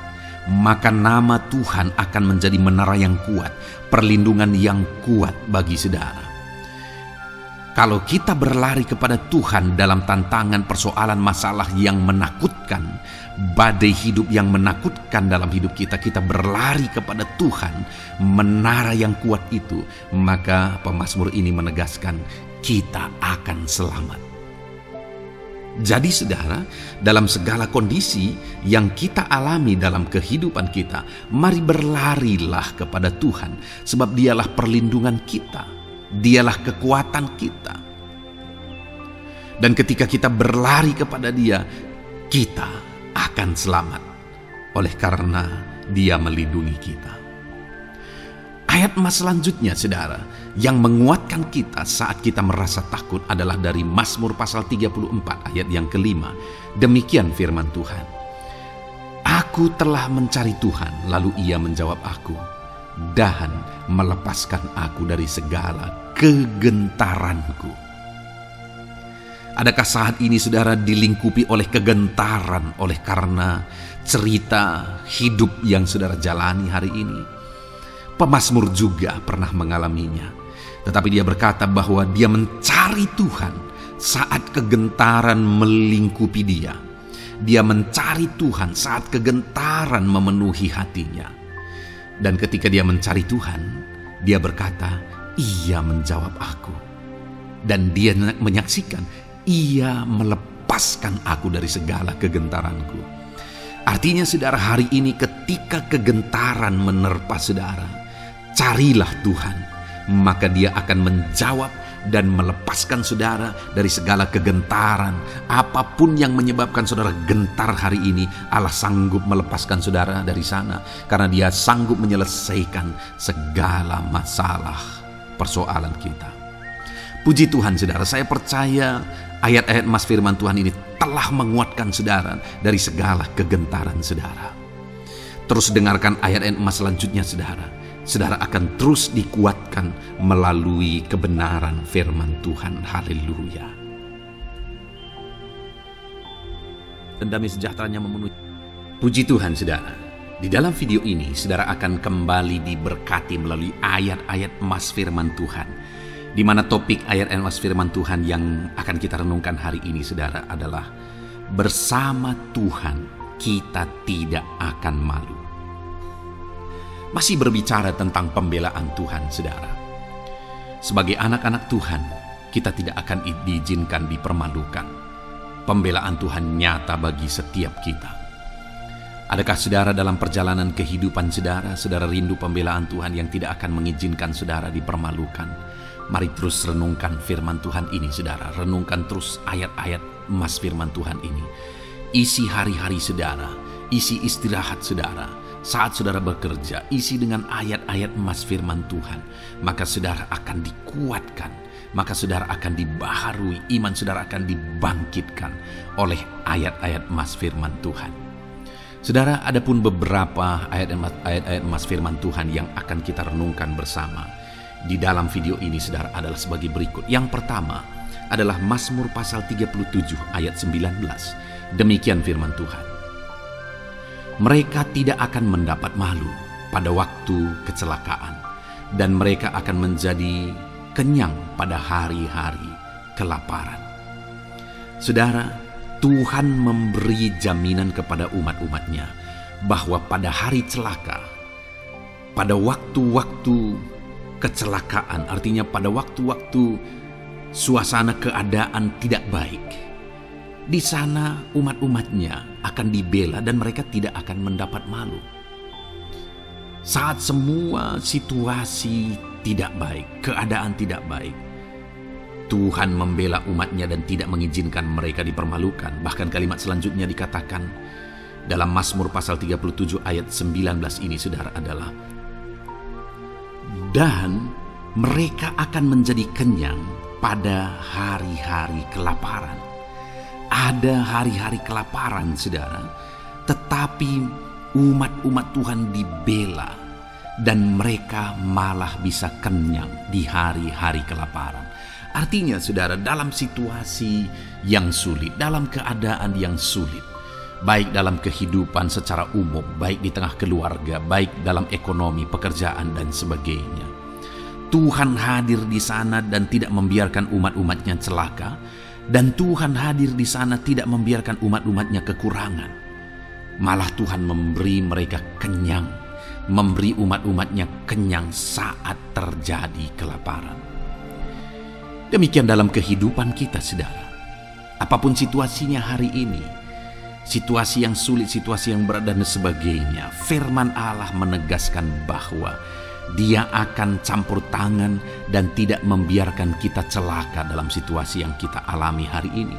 maka nama Tuhan akan menjadi menara yang kuat, perlindungan yang kuat bagi saudara. Kalau kita berlari kepada Tuhan dalam tantangan, persoalan, masalah yang menakutkan, badai hidup yang menakutkan dalam hidup kita, kita berlari kepada Tuhan, menara yang kuat itu, maka pemazmur ini menegaskan kita akan selamat. Jadi saudara, dalam segala kondisi yang kita alami dalam kehidupan kita, mari berlarilah kepada Tuhan, sebab dialah perlindungan kita, dialah kekuatan kita. Dan ketika kita berlari kepada dia, kita akan selamat, oleh karena dia melindungi kita. Ayat emas selanjutnya, saudara, yang menguatkan kita saat kita merasa takut adalah dari Mazmur pasal 34 ayat yang ke-5. Demikian firman Tuhan. Aku telah mencari Tuhan, lalu ia menjawab aku, dan melepaskan aku dari segala kegentaranku. Adakah saat ini saudara dilingkupi oleh kegentaran oleh karena cerita hidup yang saudara jalani hari ini? Pemazmur juga pernah mengalaminya. Tetapi dia berkata bahwa dia mencari Tuhan saat kegentaran melingkupi dia. Dia mencari Tuhan saat kegentaran memenuhi hatinya. Dan ketika dia mencari Tuhan, dia berkata, ia menjawab aku. Dan dia menyaksikan, ia melepaskan aku dari segala kegentaranku. Artinya saudara, hari ini ketika kegentaran menerpa saudara, carilah Tuhan, maka dia akan menjawab dan melepaskan saudara dari segala kegentaran. Apapun yang menyebabkan saudara gentar hari ini, Allah sanggup melepaskan saudara dari sana, karena dia sanggup menyelesaikan segala masalah persoalan kita. Puji Tuhan saudara, saya percaya ayat-ayat emas firman Tuhan ini telah menguatkan saudara dari segala kegentaran saudara. Terus dengarkan ayat-ayat emas selanjutnya saudara. Saudara akan terus dikuatkan melalui kebenaran firman Tuhan. Haleluya. Dan damai sejahteranya memenuhi. Puji Tuhan saudara. Di dalam video ini saudara akan kembali diberkati melalui ayat-ayat emas firman Tuhan, di mana topik ayat emas firman Tuhan yang akan kita renungkan hari ini saudara adalah bersama Tuhan kita tidak akan malu. Masih berbicara tentang pembelaan Tuhan saudara. Sebagai anak-anak Tuhan, kita tidak akan diizinkan dipermalukan. Pembelaan Tuhan nyata bagi setiap kita. Adakah saudara dalam perjalanan kehidupan saudara, saudara rindu pembelaan Tuhan yang tidak akan mengizinkan saudara dipermalukan? Mari terus renungkan firman Tuhan ini, saudara. Renungkan terus ayat-ayat emas firman Tuhan ini. Isi hari-hari saudara, isi istirahat saudara, saat saudara bekerja, isi dengan ayat-ayat emas firman Tuhan. Maka saudara akan dikuatkan, maka saudara akan dibaharui, iman saudara akan dibangkitkan oleh ayat-ayat emas firman Tuhan. Saudara, ada pun beberapa ayat-ayat emas firman Tuhan yang akan kita renungkan bersama di dalam video ini, saudara, adalah sebagai berikut. Yang pertama adalah Mazmur pasal 37 ayat 19. Demikian firman Tuhan. Mereka tidak akan mendapat malu pada waktu kecelakaan, dan mereka akan menjadi kenyang pada hari-hari kelaparan. Saudara, Tuhan memberi jaminan kepada umat-umatnya bahwa pada hari celaka, pada waktu-waktu kecelakaan, artinya pada waktu-waktu suasana keadaan tidak baik, di sana umat-umatnya akan dibela dan mereka tidak akan mendapat malu. Saat semua situasi tidak baik, keadaan tidak baik, Tuhan membela umatnya dan tidak mengizinkan mereka dipermalukan. Bahkan kalimat selanjutnya dikatakan dalam Mazmur pasal 37 ayat 19 ini, saudara, adalah dan mereka akan menjadi kenyang pada hari-hari kelaparan. Ada hari-hari kelaparan, saudara, tetapi umat-umat Tuhan dibela dan mereka malah bisa kenyang di hari-hari kelaparan. Artinya, saudara, dalam situasi yang sulit, dalam keadaan yang sulit, baik dalam kehidupan secara umum, baik di tengah keluarga, baik dalam ekonomi, pekerjaan, dan sebagainya, Tuhan hadir di sana dan tidak membiarkan umat-umatnya celaka, dan Tuhan hadir di sana tidak membiarkan umat-umatnya kekurangan. Malah Tuhan memberi mereka kenyang, memberi umat-umatnya kenyang saat terjadi kelaparan. Demikian dalam kehidupan kita, saudara. Apapun situasinya hari ini, situasi yang sulit, situasi yang berat, dan sebagainya, firman Allah menegaskan bahwa Dia akan campur tangan dan tidak membiarkan kita celaka dalam situasi yang kita alami hari ini.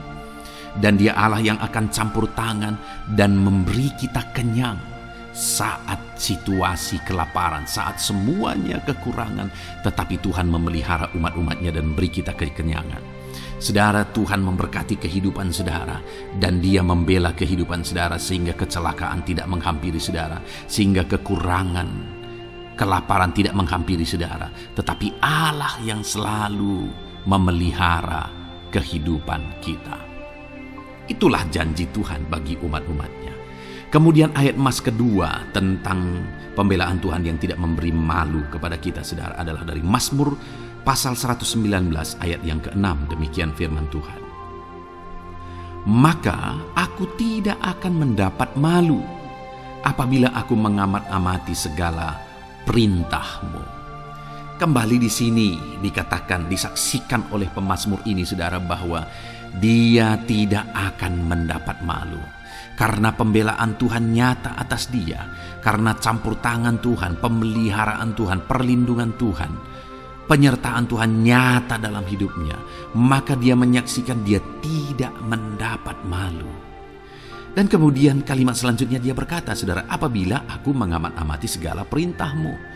Dan Dia Allah yang akan campur tangan dan memberi kita kenyang saat situasi kelaparan, saat semuanya kekurangan, tetapi Tuhan memelihara umat-umatnya dan beri kita kekenyangan. Saudara, Tuhan memberkati kehidupan saudara dan Dia membela kehidupan saudara sehingga kecelakaan tidak menghampiri saudara, sehingga kekurangan, kelaparan tidak menghampiri saudara, tetapi Allah yang selalu memelihara kehidupan kita. Itulah janji Tuhan bagi umat-umatnya. Kemudian ayat emas kedua tentang pembelaan Tuhan yang tidak memberi malu kepada kita, saudara, adalah dari Mazmur pasal 119 ayat yang ke-6. Demikian firman Tuhan. Maka aku tidak akan mendapat malu apabila aku mengamat-amati segala perintah-Mu. Kembali di sini dikatakan, disaksikan oleh pemazmur ini, saudara, bahwa dia tidak akan mendapat malu. Karena pembelaan Tuhan nyata atas dia, karena campur tangan Tuhan, pemeliharaan Tuhan, perlindungan Tuhan, penyertaan Tuhan nyata dalam hidupnya, maka dia menyaksikan dia tidak mendapat malu. Dan kemudian kalimat selanjutnya dia berkata, saudara, apabila aku mengamat-amati segala perintah-Mu.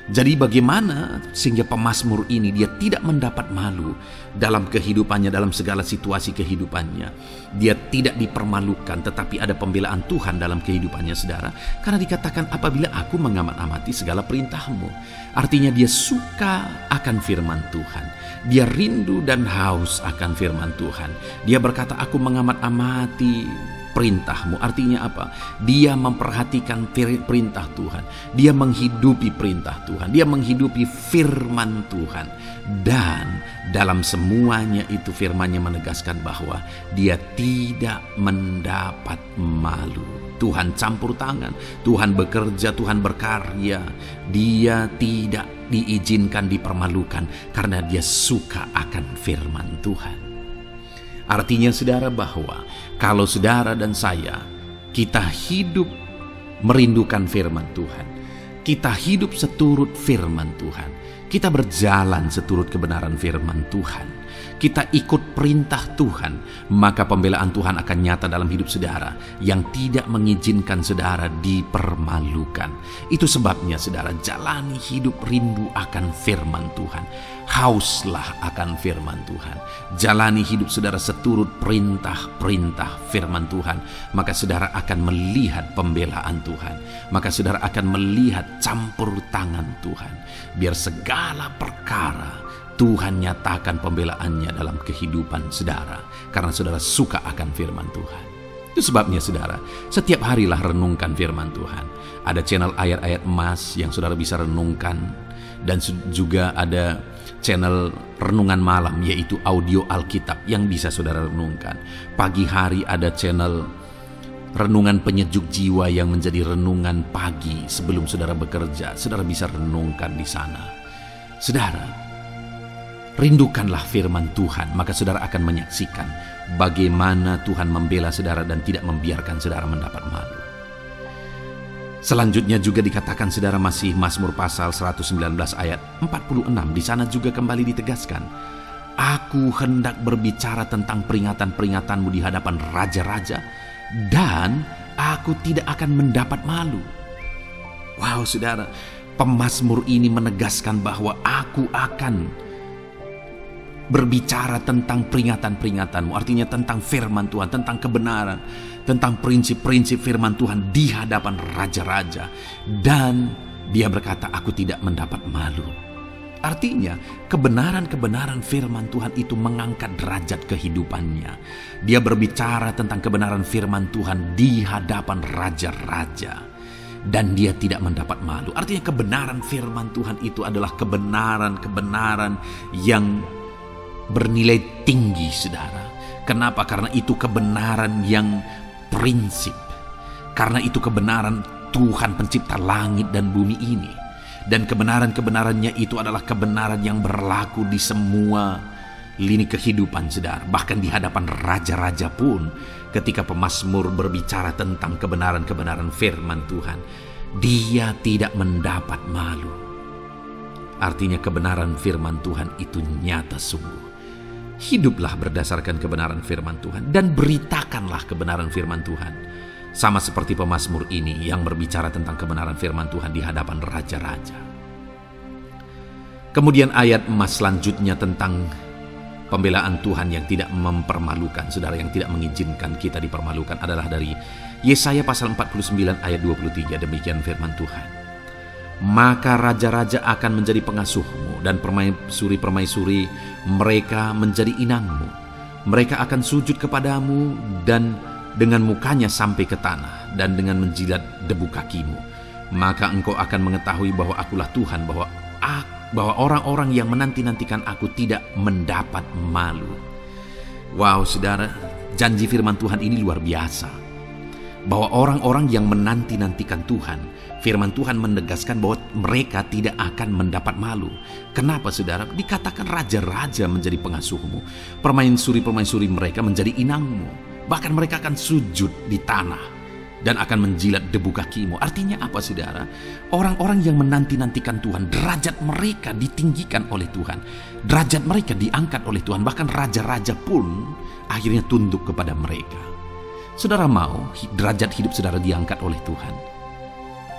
Jadi bagaimana sehingga pemazmur ini dia tidak mendapat malu dalam kehidupannya, dalam segala situasi kehidupannya. Dia tidak dipermalukan, tetapi ada pembelaan Tuhan dalam kehidupannya, saudara. Karena dikatakan apabila aku mengamat-amati segala perintah-Mu. Artinya dia suka akan firman Tuhan. Dia rindu dan haus akan firman Tuhan. Dia berkata, aku mengamat-amati perintah-Mu. Artinya apa? Dia memperhatikan perintah Tuhan. Dia menghidupi perintah Tuhan. Dia menghidupi firman Tuhan. Dan dalam semuanya itu firman-Nya menegaskan bahwa dia tidak mendapat malu. Tuhan campur tangan, Tuhan bekerja, Tuhan berkarya. Dia tidak diizinkan dipermalukan karena dia suka akan firman Tuhan. Artinya, saudara, bahwa kalau saudara dan saya, kita hidup merindukan firman Tuhan, kita hidup seturut firman Tuhan, kita berjalan seturut kebenaran firman Tuhan, kita ikut perintah Tuhan, maka pembelaan Tuhan akan nyata dalam hidup saudara yang tidak mengizinkan saudara dipermalukan. Itu sebabnya saudara, jalani hidup rindu akan firman Tuhan. Hauslah akan firman Tuhan. Jalani hidup saudara seturut perintah-perintah firman Tuhan, maka saudara akan melihat pembelaan Tuhan. Maka saudara akan melihat campur tangan Tuhan. Biar segala perkara Tuhan nyatakan pembelaannya dalam kehidupan saudara, karena saudara suka akan firman Tuhan. Itu sebabnya saudara, setiap harilah renungkan firman Tuhan. Ada channel ayat-ayat emas yang saudara bisa renungkan, dan juga ada channel renungan malam, yaitu audio Alkitab yang bisa saudara renungkan. Pagi hari ada channel renungan penyejuk jiwa yang menjadi renungan pagi sebelum saudara bekerja. Saudara bisa renungkan di sana. Saudara, rindukanlah firman Tuhan, maka saudara akan menyaksikan bagaimana Tuhan membela saudara dan tidak membiarkan saudara mendapat malu. Selanjutnya juga dikatakan saudara, masih Mazmur pasal 119 ayat 46. Di sana juga kembali ditegaskan, aku hendak berbicara tentang peringatan-peringatanmu di hadapan raja-raja, dan aku tidak akan mendapat malu. Wow saudara, pemazmur ini menegaskan bahwa aku akan berbicara tentang peringatan-peringatanmu, artinya tentang firman Tuhan, tentang kebenaran, tentang prinsip-prinsip firman Tuhan di hadapan raja-raja, dan dia berkata aku tidak mendapat malu. Artinya kebenaran-kebenaran firman Tuhan itu mengangkat derajat kehidupannya. Dia berbicara tentang kebenaran firman Tuhan di hadapan raja-raja, dan dia tidak mendapat malu. Artinya kebenaran firman Tuhan itu adalah kebenaran-kebenaran yang bernilai tinggi saudara. Kenapa? Karena itu kebenaran yang prinsip. Karena itu kebenaran Tuhan pencipta langit dan bumi ini. Dan kebenaran-kebenarannya itu adalah kebenaran yang berlaku di semua lini kehidupan saudara. Bahkan di hadapan raja-raja pun, ketika pemazmur berbicara tentang kebenaran-kebenaran firman Tuhan, dia tidak mendapat malu. Artinya kebenaran firman Tuhan itu nyata sungguh. Hiduplah berdasarkan kebenaran firman Tuhan dan beritakanlah kebenaran firman Tuhan. Sama seperti pemazmur ini yang berbicara tentang kebenaran firman Tuhan di hadapan raja-raja. Kemudian ayat emas selanjutnya tentang pembelaan Tuhan yang tidak mempermalukan, saudara, yang tidak mengizinkan kita dipermalukan adalah dari Yesaya pasal 49 ayat 23. Demikian firman Tuhan. Maka raja-raja akan menjadi pengasuhmu, dan permaisuri-permaisuri mereka menjadi inangmu. Mereka akan sujud kepadamu dan dengan mukanya sampai ke tanah, dan dengan menjilat debu kakimu. Maka engkau akan mengetahui bahwa akulah Tuhan, bahwa orang-orang yang menanti-nantikan aku tidak mendapat malu. Wow saudara, janji firman Tuhan ini luar biasa. Bahwa orang-orang yang menanti-nantikan Tuhan, firman Tuhan menegaskan bahwa mereka tidak akan mendapat malu. Kenapa saudara? Dikatakan raja-raja menjadi pengasuhmu, permaisuri-permaisuri mereka menjadi inangmu. Bahkan mereka akan sujud di tanah dan akan menjilat debu kakimu. Artinya apa saudara? Orang-orang yang menanti-nantikan Tuhan, derajat mereka ditinggikan oleh Tuhan. Derajat mereka diangkat oleh Tuhan. Bahkan raja-raja pun akhirnya tunduk kepada mereka. Saudara mau derajat hidup saudara diangkat oleh Tuhan?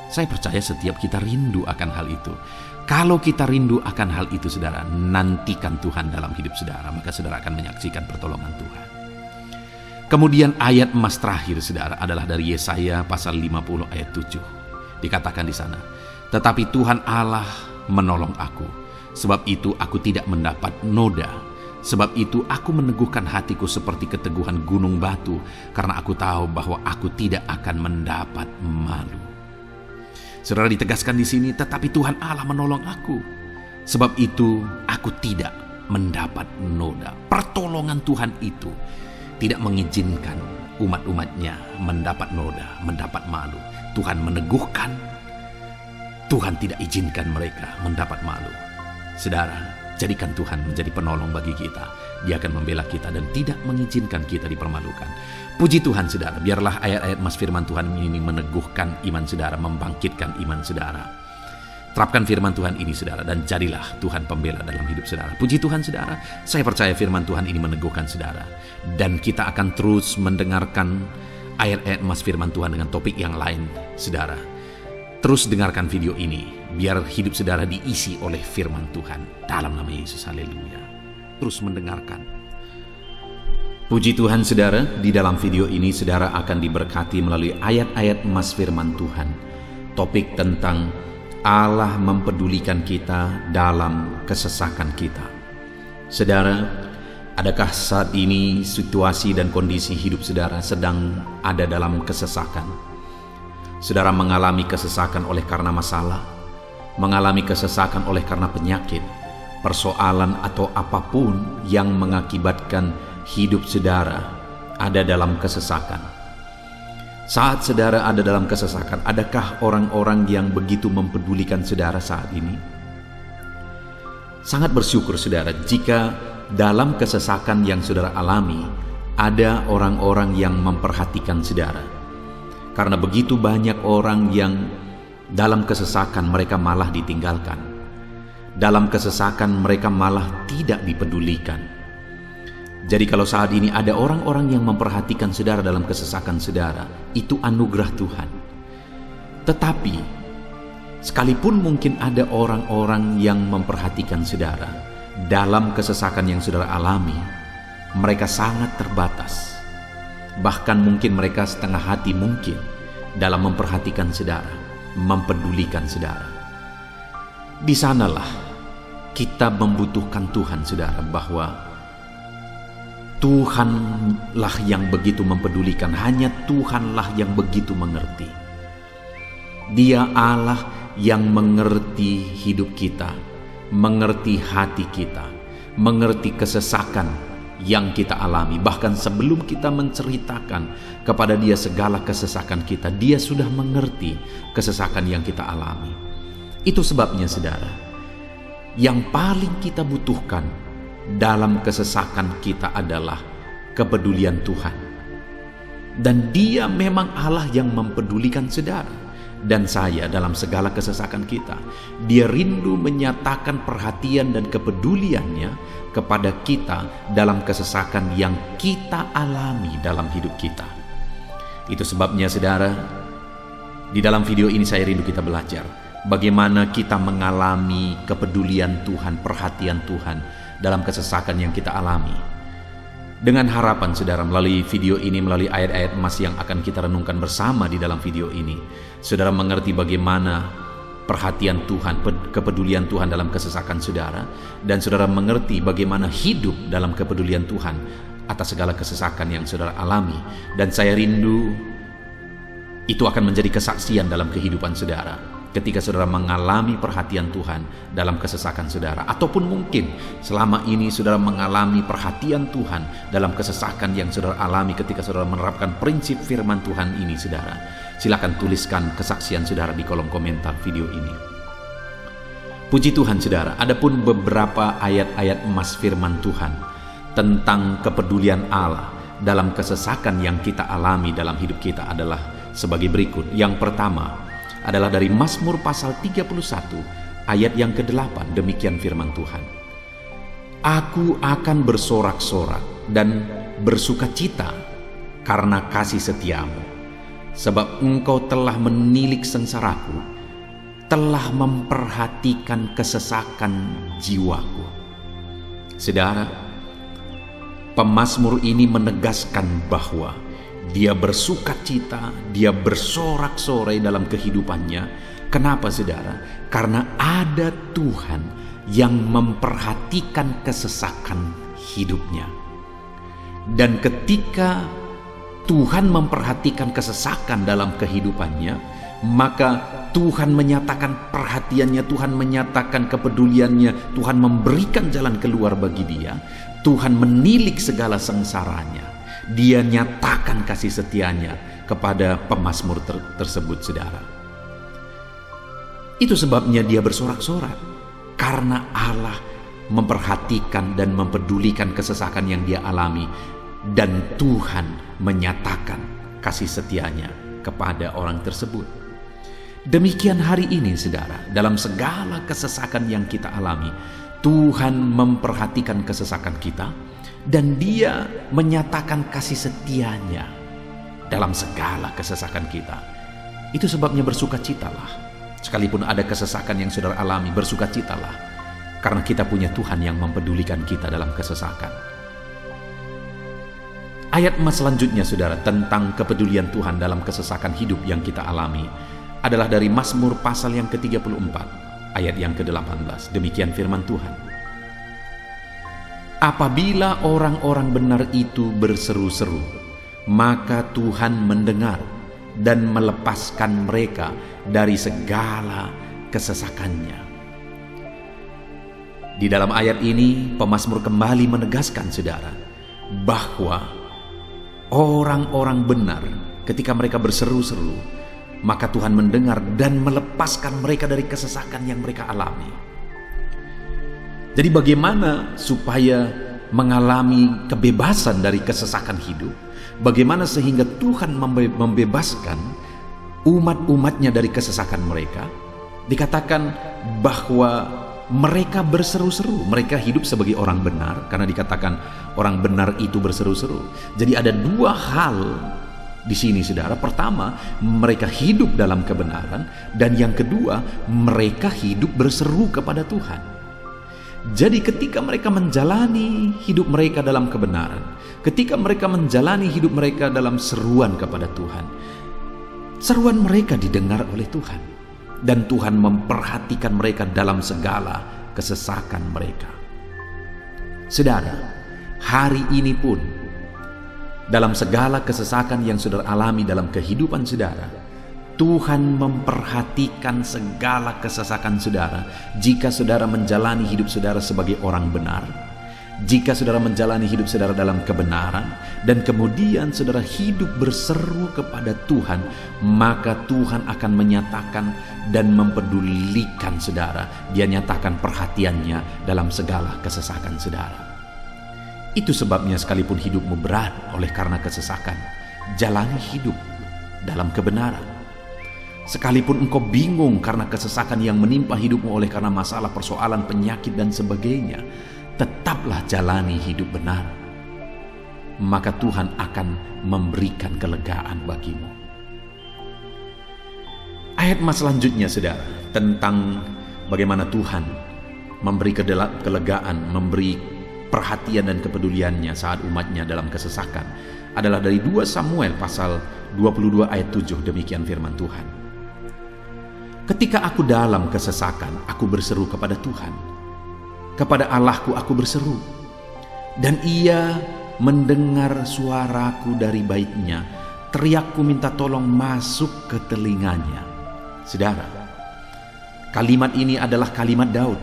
Saya percaya setiap kita rindu akan hal itu. Kalau kita rindu akan hal itu saudara, nantikan Tuhan dalam hidup saudara, maka saudara akan menyaksikan pertolongan Tuhan. Kemudian ayat emas terakhir saudara adalah dari Yesaya pasal 50 ayat 7. Dikatakan di sana, tetapi Tuhan Allah menolong aku, sebab itu aku tidak mendapat noda. Sebab itu aku meneguhkan hatiku seperti keteguhan gunung batu, karena aku tahu bahwa aku tidak akan mendapat malu. Saudara, ditegaskan di sini, tetapi Tuhan Allah menolong aku. Sebab itu aku tidak mendapat noda. Pertolongan Tuhan itu tidak mengizinkan umat-umatnya mendapat noda, mendapat malu. Tuhan meneguhkan, Tuhan tidak izinkan mereka mendapat malu. Saudara, jadikan Tuhan menjadi penolong bagi kita. Dia akan membela kita dan tidak mengizinkan kita dipermalukan. Puji Tuhan saudara, biarlah ayat-ayat mas firman Tuhan ini meneguhkan iman saudara, membangkitkan iman saudara. Terapkan firman Tuhan ini saudara, dan jadilah Tuhan pembela dalam hidup saudara. Puji Tuhan saudara, saya percaya firman Tuhan ini meneguhkan saudara. Dan kita akan terus mendengarkan ayat-ayat emas firman Tuhan dengan topik yang lain saudara. Terus dengarkan video ini, biar hidup saudara diisi oleh firman Tuhan. Dalam nama Yesus, haleluya. Terus mendengarkan. Puji Tuhan saudara, di dalam video ini saudara akan diberkati melalui ayat-ayat emas firman Tuhan. Topik tentang Allah mempedulikan kita dalam kesesakan kita. Saudara, adakah saat ini situasi dan kondisi hidup saudara sedang ada dalam kesesakan? Saudara mengalami kesesakan oleh karena masalah, mengalami kesesakan oleh karena penyakit, persoalan atau apapun yang mengakibatkan hidup saudara ada dalam kesesakan. Saat saudara ada dalam kesesakan, adakah orang-orang yang begitu mempedulikan saudara saat ini? Sangat bersyukur saudara jika dalam kesesakan yang saudara alami ada orang-orang yang memperhatikan saudara. Karena begitu banyak orang yang dalam kesesakan mereka malah ditinggalkan. Dalam kesesakan mereka malah tidak dipedulikan. Jadi kalau saat ini ada orang-orang yang memperhatikan saudara dalam kesesakan saudara, itu anugerah Tuhan. Tetapi, sekalipun mungkin ada orang-orang yang memperhatikan saudara dalam kesesakan yang saudara alami, mereka sangat terbatas. Bahkan mungkin mereka setengah hati mungkin dalam memperhatikan saudara, mempedulikan saudara. Di sanalah kita membutuhkan Tuhan saudara, bahwa Tuhanlah yang begitu mempedulikan, hanya Tuhanlah yang begitu mengerti. Dia Allah yang mengerti hidup kita, mengerti hati kita, mengerti kesesakan yang kita alami. Bahkan sebelum kita menceritakan kepada Dia segala kesesakan kita, Dia sudah mengerti kesesakan yang kita alami. Itu sebabnya saudara, yang paling kita butuhkan dalam kesesakan kita adalah kepedulian Tuhan. Dan Dia memang Allah yang mempedulikan saudara dan saya dalam segala kesesakan kita. Dia rindu menyatakan perhatian dan kepeduliannya kepada kita dalam kesesakan yang kita alami dalam hidup kita. Itu sebabnya saudara, di dalam video ini saya rindu kita belajar bagaimana kita mengalami kepedulian Tuhan, perhatian Tuhan dalam kesesakan yang kita alami. Dengan harapan saudara, melalui video ini, melalui ayat-ayat emas yang akan kita renungkan bersama di dalam video ini, saudara mengerti bagaimana perhatian Tuhan, kepedulian Tuhan dalam kesesakan saudara, dan saudara mengerti bagaimana hidup dalam kepedulian Tuhan atas segala kesesakan yang saudara alami. Dan saya rindu itu akan menjadi kesaksian dalam kehidupan saudara ketika saudara mengalami perhatian Tuhan dalam kesesakan saudara. Ataupun mungkin selama ini saudara mengalami perhatian Tuhan dalam kesesakan yang saudara alami ketika saudara menerapkan prinsip firman Tuhan ini saudara. Silakan tuliskan kesaksian saudara di kolom komentar video ini. Puji Tuhan saudara, adapun beberapa ayat-ayat emas firman Tuhan tentang kepedulian Allah dalam kesesakan yang kita alami dalam hidup kita adalah sebagai berikut. Yang pertama adalah dari Mazmur pasal 31 ayat yang ke-8. Demikian firman Tuhan. Aku akan bersorak-sorak dan bersukacita karena kasih setiamu, sebab engkau telah menilik sengsaraku, telah memperhatikan kesesakan jiwaku. Saudara, pemazmur ini menegaskan bahwa dia bersukacita, dia bersorak-sorai dalam kehidupannya. Kenapa saudara? Karena ada Tuhan yang memperhatikan kesesakan hidupnya. Dan ketika Tuhan memperhatikan kesesakan dalam kehidupannya, maka Tuhan menyatakan perhatiannya, Tuhan menyatakan kepeduliannya, Tuhan memberikan jalan keluar bagi dia, Tuhan menilik segala sengsaranya. Dia nyatakan kasih setianya kepada pemazmur tersebut saudara. Itu sebabnya dia bersorak-sorak, karena Allah memperhatikan dan mempedulikan kesesakan yang dia alami, dan Tuhan menyatakan kasih setianya kepada orang tersebut. Demikian hari ini, saudara, dalam segala kesesakan yang kita alami, Tuhan memperhatikan kesesakan kita dan Dia menyatakan kasih setia-Nya dalam segala kesesakan kita. Itu sebabnya bersukacitalah. Sekalipun ada kesesakan yang saudara alami, bersukacitalah, karena kita punya Tuhan yang mempedulikan kita dalam kesesakan. Ayat emas selanjutnya, saudara, tentang kepedulian Tuhan dalam kesesakan hidup yang kita alami adalah dari Mazmur pasal yang ke-34, ayat yang ke-18. Demikian firman Tuhan. Apabila orang-orang benar itu berseru-seru, maka Tuhan mendengar dan melepaskan mereka dari segala kesesakannya. Di dalam ayat ini, pemazmur kembali menegaskan, saudara, bahwa orang-orang benar ketika mereka berseru-seru, maka Tuhan mendengar dan melepaskan mereka dari kesesakan yang mereka alami. Jadi bagaimana supaya mengalami kebebasan dari kesesakan hidup? Bagaimana sehingga Tuhan membebaskan umat-umatnya dari kesesakan mereka? Dikatakan bahwa mereka berseru-seru, mereka hidup sebagai orang benar, karena dikatakan orang benar itu berseru-seru. Jadi ada dua hal di sini, saudara. Pertama, mereka hidup dalam kebenaran, dan yang kedua, mereka hidup berseru kepada Tuhan. Jadi ketika mereka menjalani hidup mereka dalam kebenaran, ketika mereka menjalani hidup mereka dalam seruan kepada Tuhan, seruan mereka didengar oleh Tuhan, dan Tuhan memperhatikan mereka dalam segala kesesakan mereka. Saudara, hari ini pun dalam segala kesesakan yang saudara alami dalam kehidupan saudara, Tuhan memperhatikan segala kesesakan saudara. Jika saudara menjalani hidup saudara sebagai orang benar, jika saudara menjalani hidup saudara dalam kebenaran, dan kemudian saudara hidup berseru kepada Tuhan, maka Tuhan akan menyatakan dan mempedulikan saudara. Dia nyatakan perhatiannya dalam segala kesesakan saudara. Itu sebabnya sekalipun hidupmu berat oleh karena kesesakan, jalani hidup dalam kebenaran. Sekalipun engkau bingung karena kesesakan yang menimpa hidupmu oleh karena masalah, persoalan, penyakit dan sebagainya, tetaplah jalani hidup benar. Maka Tuhan akan memberikan kelegaan bagimu. Ayat mas selanjutnya, saudara, tentang bagaimana Tuhan memberi kelegaan, memberi perhatian dan kepeduliannya saat umatnya dalam kesesakan adalah dari 2 Samuel pasal 22 ayat 7. Demikian firman Tuhan. Ketika aku dalam kesesakan, aku berseru kepada Tuhan. Kepada Allahku aku berseru, dan Ia mendengar suaraku dari baitnya. Teriakku minta tolong masuk ke telinganya. Saudara, kalimat ini adalah kalimat Daud,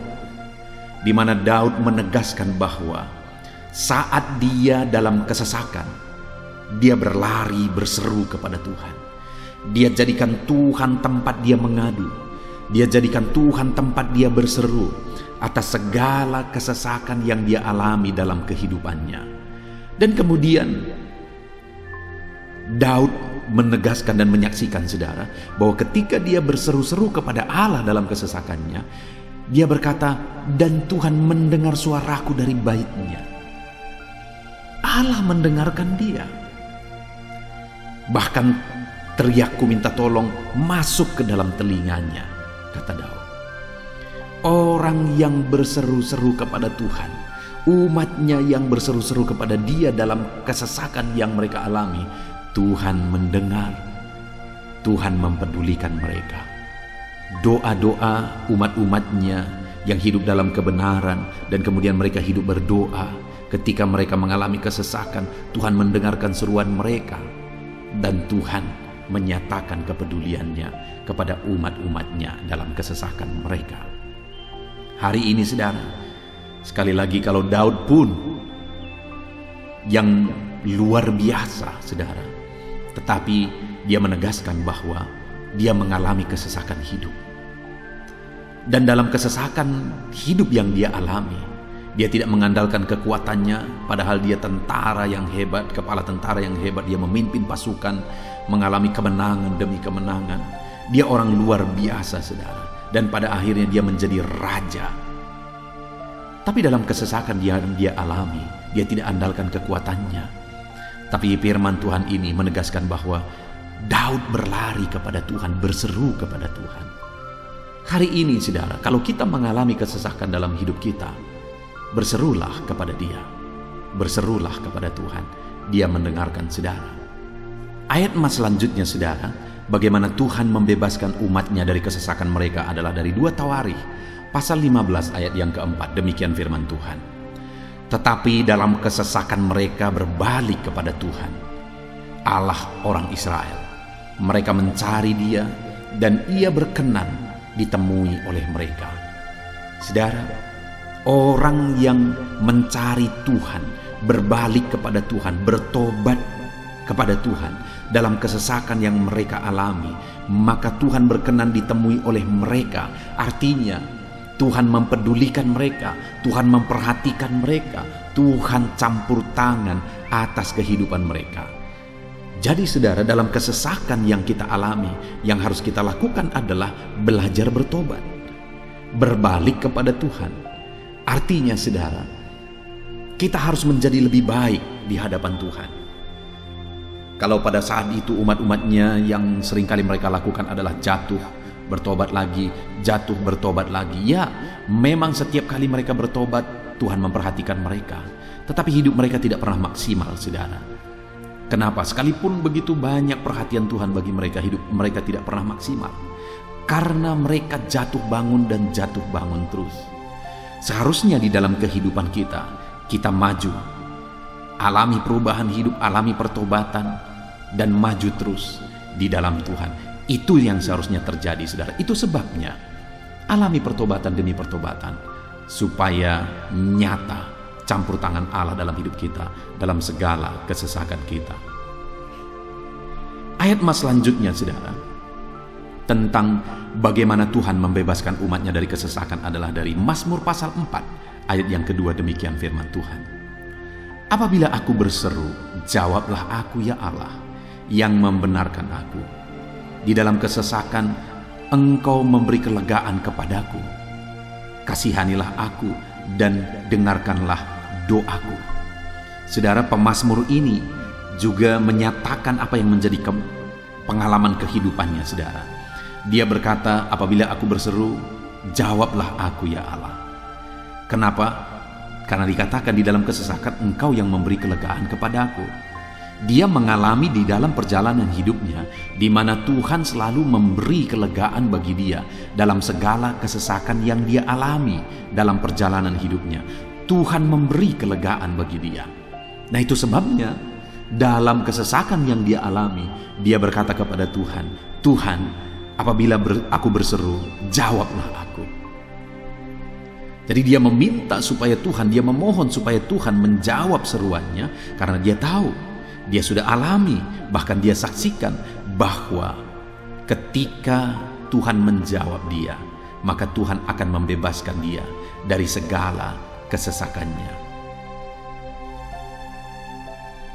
di mana Daud menegaskan bahwa saat dia dalam kesesakan, dia berlari berseru kepada Tuhan. Dia jadikan Tuhan tempat dia mengadu. Dia jadikan Tuhan tempat dia berseru atas segala kesesakan yang dia alami dalam kehidupannya. Dan kemudian Daud menegaskan dan menyaksikan, saudara, bahwa ketika dia berseru-seru kepada Allah dalam kesesakannya, dia berkata, dan Tuhan mendengar suaraku dari baitnya. Allah mendengarkan dia. Bahkan teriakku minta tolong masuk ke dalam telinganya, kata Daud. Orang yang berseru-seru kepada Tuhan, umatnya yang berseru-seru kepada dia dalam kesesakan yang mereka alami, Tuhan mendengar, Tuhan mempedulikan mereka. Doa-doa umat-umatnya yang hidup dalam kebenaran, dan kemudian mereka hidup berdoa ketika mereka mengalami kesesakan, Tuhan mendengarkan seruan mereka, dan Tuhan menyatakan kepeduliannya kepada umat-umatnya dalam kesesakan mereka. Hari ini, saudara, sekali lagi, kalau Daud pun yang luar biasa, saudara, tetapi dia menegaskan bahwa dia mengalami kesesakan hidup. Dan dalam kesesakan hidup yang dia alami, dia tidak mengandalkan kekuatannya, padahal dia tentara yang hebat, kepala tentara yang hebat. Dia memimpin pasukan, mengalami kemenangan demi kemenangan. Dia orang luar biasa, saudara. Dan pada akhirnya dia menjadi raja. Tapi dalam kesesakan dia alami, dia tidak andalkan kekuatannya. Tapi firman Tuhan ini menegaskan bahwa Daud berlari kepada Tuhan, berseru kepada Tuhan. Hari ini, saudara, kalau kita mengalami kesesakan dalam hidup kita, berserulah kepada Dia, berserulah kepada Tuhan. Dia mendengarkan saudara. Ayat emas selanjutnya, saudara, bagaimana Tuhan membebaskan umatnya dari kesesakan mereka adalah dari 2 Tawarikh pasal 15 ayat yang keempat. Demikian firman Tuhan. Tetapi dalam kesesakan mereka berbalik kepada Tuhan, Allah orang Israel. Mereka mencari Dia dan Ia berkenan ditemui oleh mereka. Saudara, orang yang mencari Tuhan, berbalik kepada Tuhan, bertobat kepada Tuhan dalam kesesakan yang mereka alami, maka Tuhan berkenan ditemui oleh mereka. Artinya Tuhan mempedulikan mereka, Tuhan memperhatikan mereka, Tuhan campur tangan atas kehidupan mereka. Jadi saudara, dalam kesesakan yang kita alami, yang harus kita lakukan adalah belajar bertobat, berbalik kepada Tuhan. Artinya saudara, kita harus menjadi lebih baik di hadapan Tuhan. Kalau pada saat itu umat-umatnya yang seringkali mereka lakukan adalah jatuh, bertobat lagi, jatuh, bertobat lagi. Ya, memang setiap kali mereka bertobat, Tuhan memperhatikan mereka. Tetapi hidup mereka tidak pernah maksimal, saudara. Kenapa? Sekalipun begitu banyak perhatian Tuhan bagi mereka, hidup mereka tidak pernah maksimal. Karena mereka jatuh bangun dan jatuh bangun terus. Seharusnya di dalam kehidupan kita maju, alami perubahan hidup, alami pertobatan, dan maju terus di dalam Tuhan. Itu yang seharusnya terjadi, saudara. Itu sebabnya alami pertobatan demi pertobatan, supaya nyata campur tangan Allah dalam hidup kita, dalam segala kesesakan kita. Ayat emas selanjutnya, saudara, tentang bagaimana Tuhan membebaskan umatnya dari kesesakan adalah dari Mazmur pasal 4 ayat yang kedua. Demikian firman Tuhan. Apabila aku berseru, jawablah aku ya Allah, yang membenarkan aku. Di dalam kesesakan Engkau memberi kelegaan kepadaku. Kasihanilah aku dan dengarkanlah doaku. Saudara, pemazmur ini juga menyatakan apa yang menjadi pengalaman kehidupannya, saudara. Dia berkata, apabila aku berseru, jawablah aku ya Allah. Kenapa? Karena dikatakan di dalam kesesakan Engkau yang memberi kelegaan kepadaku. Dia mengalami di dalam perjalanan hidupnya, di mana Tuhan selalu memberi kelegaan bagi dia dalam segala kesesakan yang dia alami dalam perjalanan hidupnya. Tuhan memberi kelegaan bagi dia. Nah, itu sebabnya dalam kesesakan yang dia alami, dia berkata kepada Tuhan, Tuhan, apabila aku berseru, jawablah aku. Jadi dia meminta supaya Tuhan, dia memohon supaya Tuhan menjawab seruannya, karena dia tahu, dia sudah alami, bahkan dia saksikan bahwa ketika Tuhan menjawab dia, maka Tuhan akan membebaskan dia dari segala kesesakannya.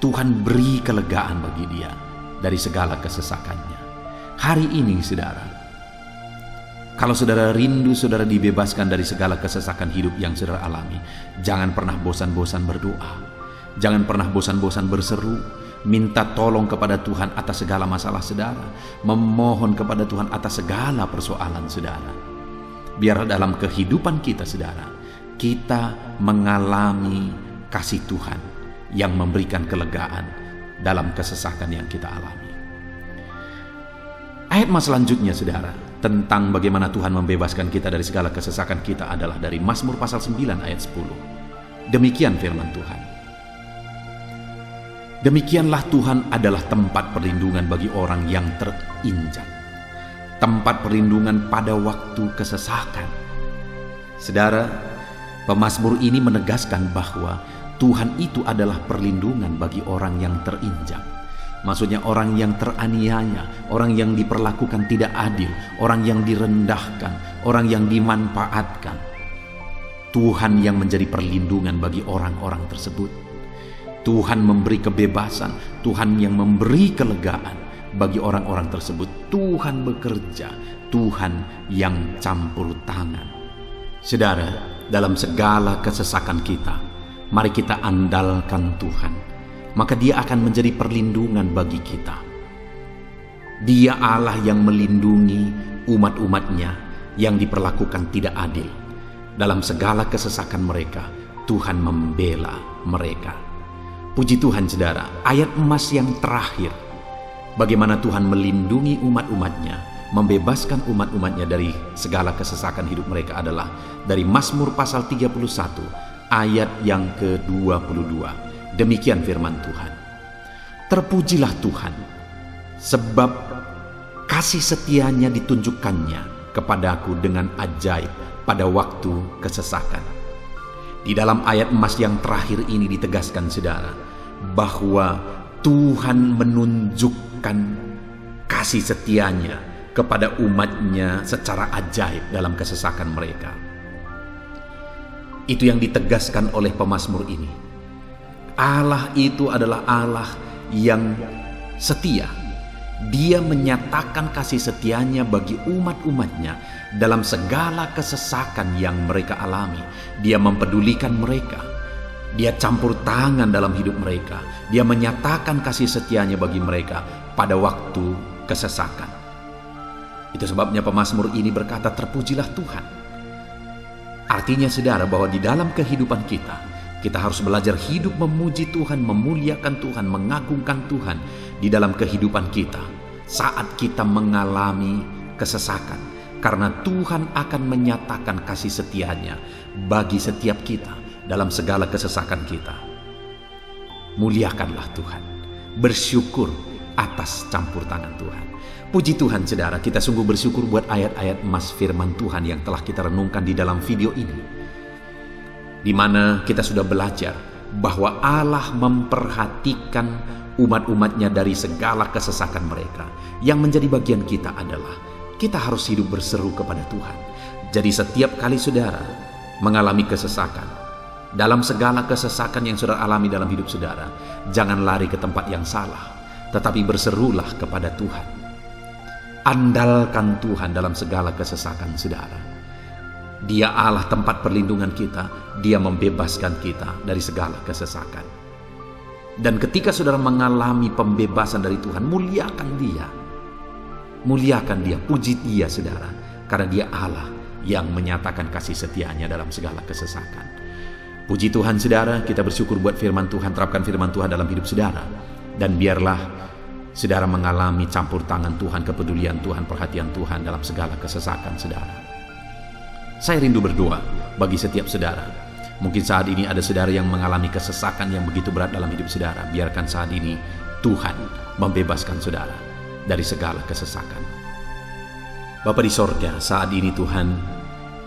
Tuhan beri kelegaan bagi dia dari segala kesesakannya. Hari ini, saudara, kalau saudara rindu saudara dibebaskan dari segala kesesakan hidup yang saudara alami, jangan pernah bosan-bosan berdoa. Jangan pernah bosan-bosan berseru, minta tolong kepada Tuhan atas segala masalah saudara, memohon kepada Tuhan atas segala persoalan saudara. Biar dalam kehidupan kita, saudara, kita mengalami kasih Tuhan yang memberikan kelegaan dalam kesesakan yang kita alami. Ayat mas selanjutnya, saudara, tentang bagaimana Tuhan membebaskan kita dari segala kesesakan kita adalah dari Mazmur pasal 9 ayat 10. Demikian firman Tuhan. Demikianlah Tuhan adalah tempat perlindungan bagi orang yang terinjak, tempat perlindungan pada waktu kesesakan. Saudara, pemazmur ini menegaskan bahwa Tuhan itu adalah perlindungan bagi orang yang terinjak. Maksudnya orang yang teraniaya, orang yang diperlakukan tidak adil, orang yang direndahkan, orang yang dimanfaatkan. Tuhan yang menjadi perlindungan bagi orang-orang tersebut. Tuhan memberi kebebasan, Tuhan yang memberi kelegaan bagi orang-orang tersebut Tuhan bekerja, Tuhan yang campur tangan. Saudara, dalam segala kesesakan kita, mari kita andalkan Tuhan, maka Dia akan menjadi perlindungan bagi kita. Dia Allah yang melindungi umat-umatnya yang diperlakukan tidak adil. Dalam segala kesesakan mereka, Tuhan membela mereka. Puji Tuhan saudara, ayat emas yang terakhir, bagaimana Tuhan melindungi umat-umatnya, membebaskan umat-umatnya dari segala kesesakan hidup mereka adalah dari Mazmur pasal 31 ayat yang ke-22. Demikian firman Tuhan. Terpujilah Tuhan, sebab kasih setianya ditunjukkannya kepadaku dengan ajaib pada waktu kesesakan. Di dalam ayat emas yang terakhir ini ditegaskan saudara, bahwa Tuhan menunjukkan kasih setianya kepada umatnya secara ajaib dalam kesesakan mereka. Itu yang ditegaskan oleh pemazmur ini. Allah itu adalah Allah yang setia. Dia menyatakan kasih setianya bagi umat-umatnya dalam segala kesesakan yang mereka alami. Dia mempedulikan mereka. Dia campur tangan dalam hidup mereka. Dia menyatakan kasih setianya bagi mereka pada waktu kesesakan. Itu sebabnya pemazmur ini berkata, terpujilah Tuhan. Artinya saudara, bahwa di dalam kehidupan kita harus belajar hidup memuji Tuhan, memuliakan Tuhan, mengagungkan Tuhan di dalam kehidupan kita saat kita mengalami kesesakan. Karena Tuhan akan menyatakan kasih setianya bagi setiap kita dalam segala kesesakan kita. Muliakanlah Tuhan, bersyukur atas campur tangan Tuhan. Puji Tuhan saudara, kita sungguh bersyukur buat ayat-ayat emas firman Tuhan yang telah kita renungkan di dalam video ini, di mana kita sudah belajar bahwa Allah memperhatikan umat-umatnya dari segala kesesakan mereka. Yang menjadi bagian kita adalah kita harus hidup berseru kepada Tuhan. Jadi setiap kali saudara mengalami kesesakan, dalam segala kesesakan yang saudara alami dalam hidup saudara, jangan lari ke tempat yang salah, tetapi berserulah kepada Tuhan. Andalkan Tuhan dalam segala kesesakan saudara. Dia Allah tempat perlindungan kita. Dia membebaskan kita dari segala kesesakan. Dan ketika saudara mengalami pembebasan dari Tuhan, muliakan Dia. Muliakan Dia, puji Dia saudara. Karena Dia Allah yang menyatakan kasih setianya dalam segala kesesakan. Puji Tuhan saudara, kita bersyukur buat firman Tuhan. Terapkan firman Tuhan dalam hidup saudara. Dan biarlah saudara mengalami campur tangan Tuhan, kepedulian Tuhan, perhatian Tuhan dalam segala kesesakan saudara. Saya rindu berdoa bagi setiap saudara. Mungkin saat ini ada saudara yang mengalami kesesakan yang begitu berat dalam hidup saudara. Biarkan saat ini Tuhan membebaskan saudara dari segala kesesakan. Bapa di sorga, saat ini Tuhan,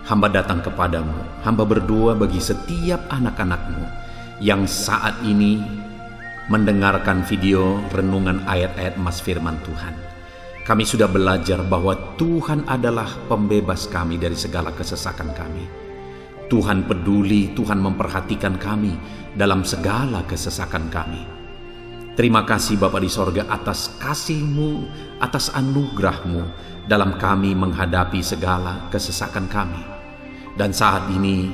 hamba datang kepadamu. Hamba berdoa bagi setiap anak-anak-Mu yang saat ini mendengarkan video renungan ayat-ayat emas firman Tuhan. Kami sudah belajar bahwa Tuhan adalah pembebas kami dari segala kesesakan kami. Tuhan peduli, Tuhan memperhatikan kami dalam segala kesesakan kami. Terima kasih Bapa di sorga atas kasih-Mu, atas anugerah-Mu dalam kami menghadapi segala kesesakan kami. Dan saat ini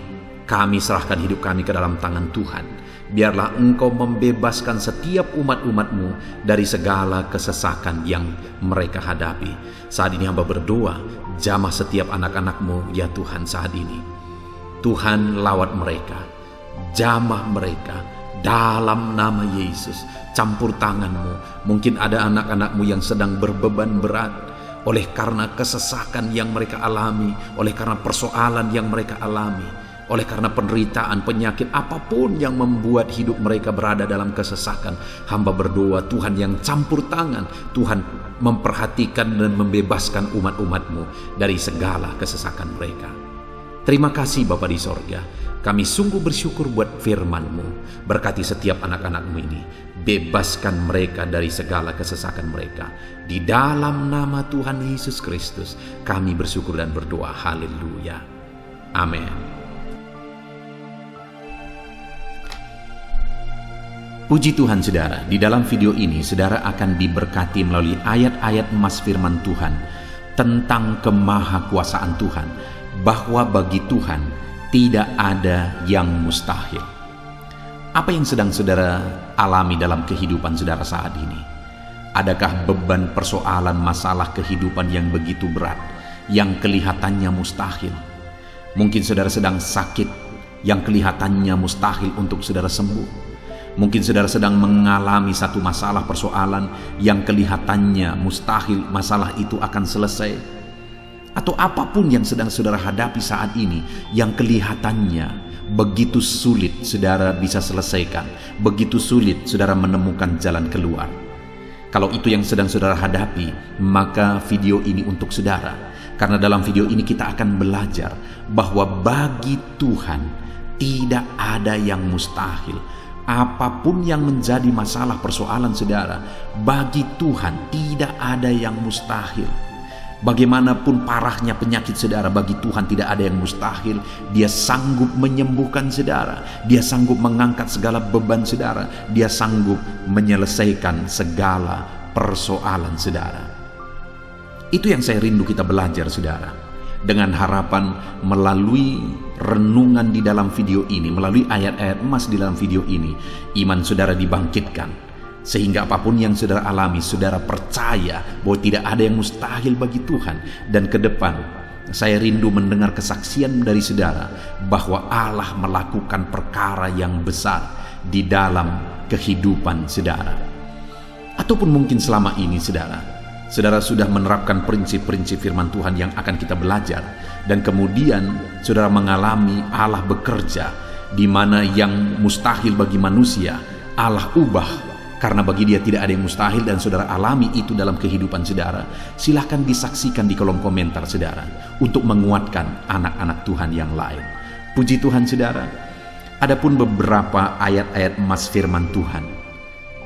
kami serahkan hidup kami ke dalam tangan Tuhan. Biarlah Engkau membebaskan setiap umat-umat-Mu dari segala kesesakan yang mereka hadapi. Saat ini hamba berdoa, jamah setiap anak-anak-Mu ya Tuhan saat ini. Tuhan lawat mereka, jamah mereka dalam nama Yesus. Campur tangan-Mu. Mungkin ada anak-anak-Mu yang sedang berbeban berat oleh karena kesesakan yang mereka alami, oleh karena persoalan yang mereka alami, oleh karena penderitaan, penyakit, apapun yang membuat hidup mereka berada dalam kesesakan. Hamba berdoa Tuhan yang campur tangan, Tuhan memperhatikan dan membebaskan umat-umat-Mu dari segala kesesakan mereka. Terima kasih Bapa di sorga. Kami sungguh bersyukur buat firman-Mu. Berkati setiap anak-anak-Mu ini. Bebaskan mereka dari segala kesesakan mereka. Di dalam nama Tuhan Yesus Kristus kami bersyukur dan berdoa. Haleluya. Amin. Puji Tuhan saudara, di dalam video ini saudara akan diberkati melalui ayat-ayat emas firman Tuhan tentang kemahakuasaan Tuhan, bahwa bagi Tuhan tidak ada yang mustahil. Apa yang sedang saudara alami dalam kehidupan saudara saat ini? Adakah beban persoalan masalah kehidupan yang begitu berat, yang kelihatannya mustahil? Mungkin saudara sedang sakit yang kelihatannya mustahil untuk saudara sembuh. Mungkin saudara sedang mengalami satu masalah persoalan yang kelihatannya mustahil masalah itu akan selesai. Atau apapun yang sedang saudara hadapi saat ini yang kelihatannya begitu sulit saudara bisa selesaikan, begitu sulit saudara menemukan jalan keluar. Kalau itu yang sedang saudara hadapi, maka video ini untuk saudara. Karena dalam video ini kita akan belajar bahwa bagi Tuhan tidak ada yang mustahil. Apapun yang menjadi masalah persoalan saudara, bagi Tuhan tidak ada yang mustahil. Bagaimanapun parahnya penyakit saudara, bagi Tuhan tidak ada yang mustahil. Dia sanggup menyembuhkan saudara, Dia sanggup mengangkat segala beban saudara, Dia sanggup menyelesaikan segala persoalan saudara. Itu yang saya rindu kita belajar saudara. Dengan harapan melalui renungan di dalam video ini, melalui ayat-ayat emas di dalam video ini, iman saudara dibangkitkan. Sehingga apapun yang saudara alami, saudara percaya bahwa tidak ada yang mustahil bagi Tuhan. Dan ke depan, saya rindu mendengar kesaksian dari saudara bahwa Allah melakukan perkara yang besar di dalam kehidupan saudara. Ataupun mungkin selama ini saudara sudah menerapkan prinsip-prinsip firman Tuhan yang akan kita belajar, dan kemudian saudara mengalami Allah bekerja di mana yang mustahil bagi manusia Allah ubah, karena bagi Dia tidak ada yang mustahil, dan saudara alami itu dalam kehidupan saudara. Silahkan disaksikan di kolom komentar saudara untuk menguatkan anak-anak Tuhan yang lain. Puji Tuhan saudara. Adapun beberapa ayat-ayat emas firman Tuhan